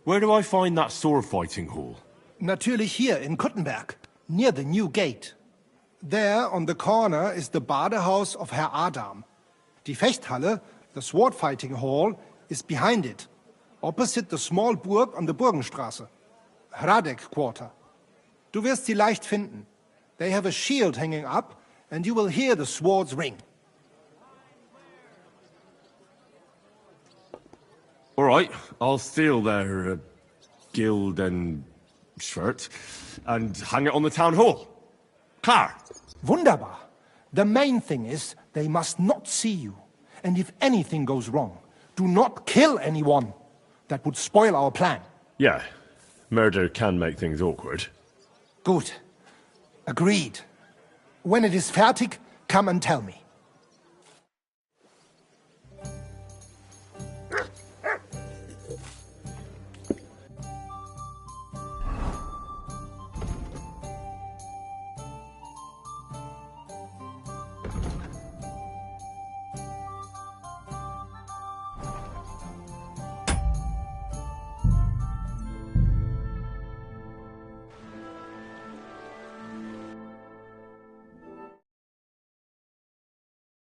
Where do I find that sword-fighting hall?
Natürlich hier in Kuttenberg, near the new gate. There, on the corner, is the Badehaus of Herr Adam. Die Fechthalle, the sword-fighting hall, is behind it, opposite the small burg on the Burgenstraße. Hradek Quarter. Du wirst sie leicht finden. They have a shield hanging up, and you will hear the swords ring.
All right, I'll steal their guild and shirt and hang it on the town hall. Klar.
Wunderbar. The main thing is they must not see you. And if anything goes wrong, do not kill anyone. That would spoil our plan.
Yeah, murder can make things awkward.
Good. Agreed. When it is fertig, come and tell me.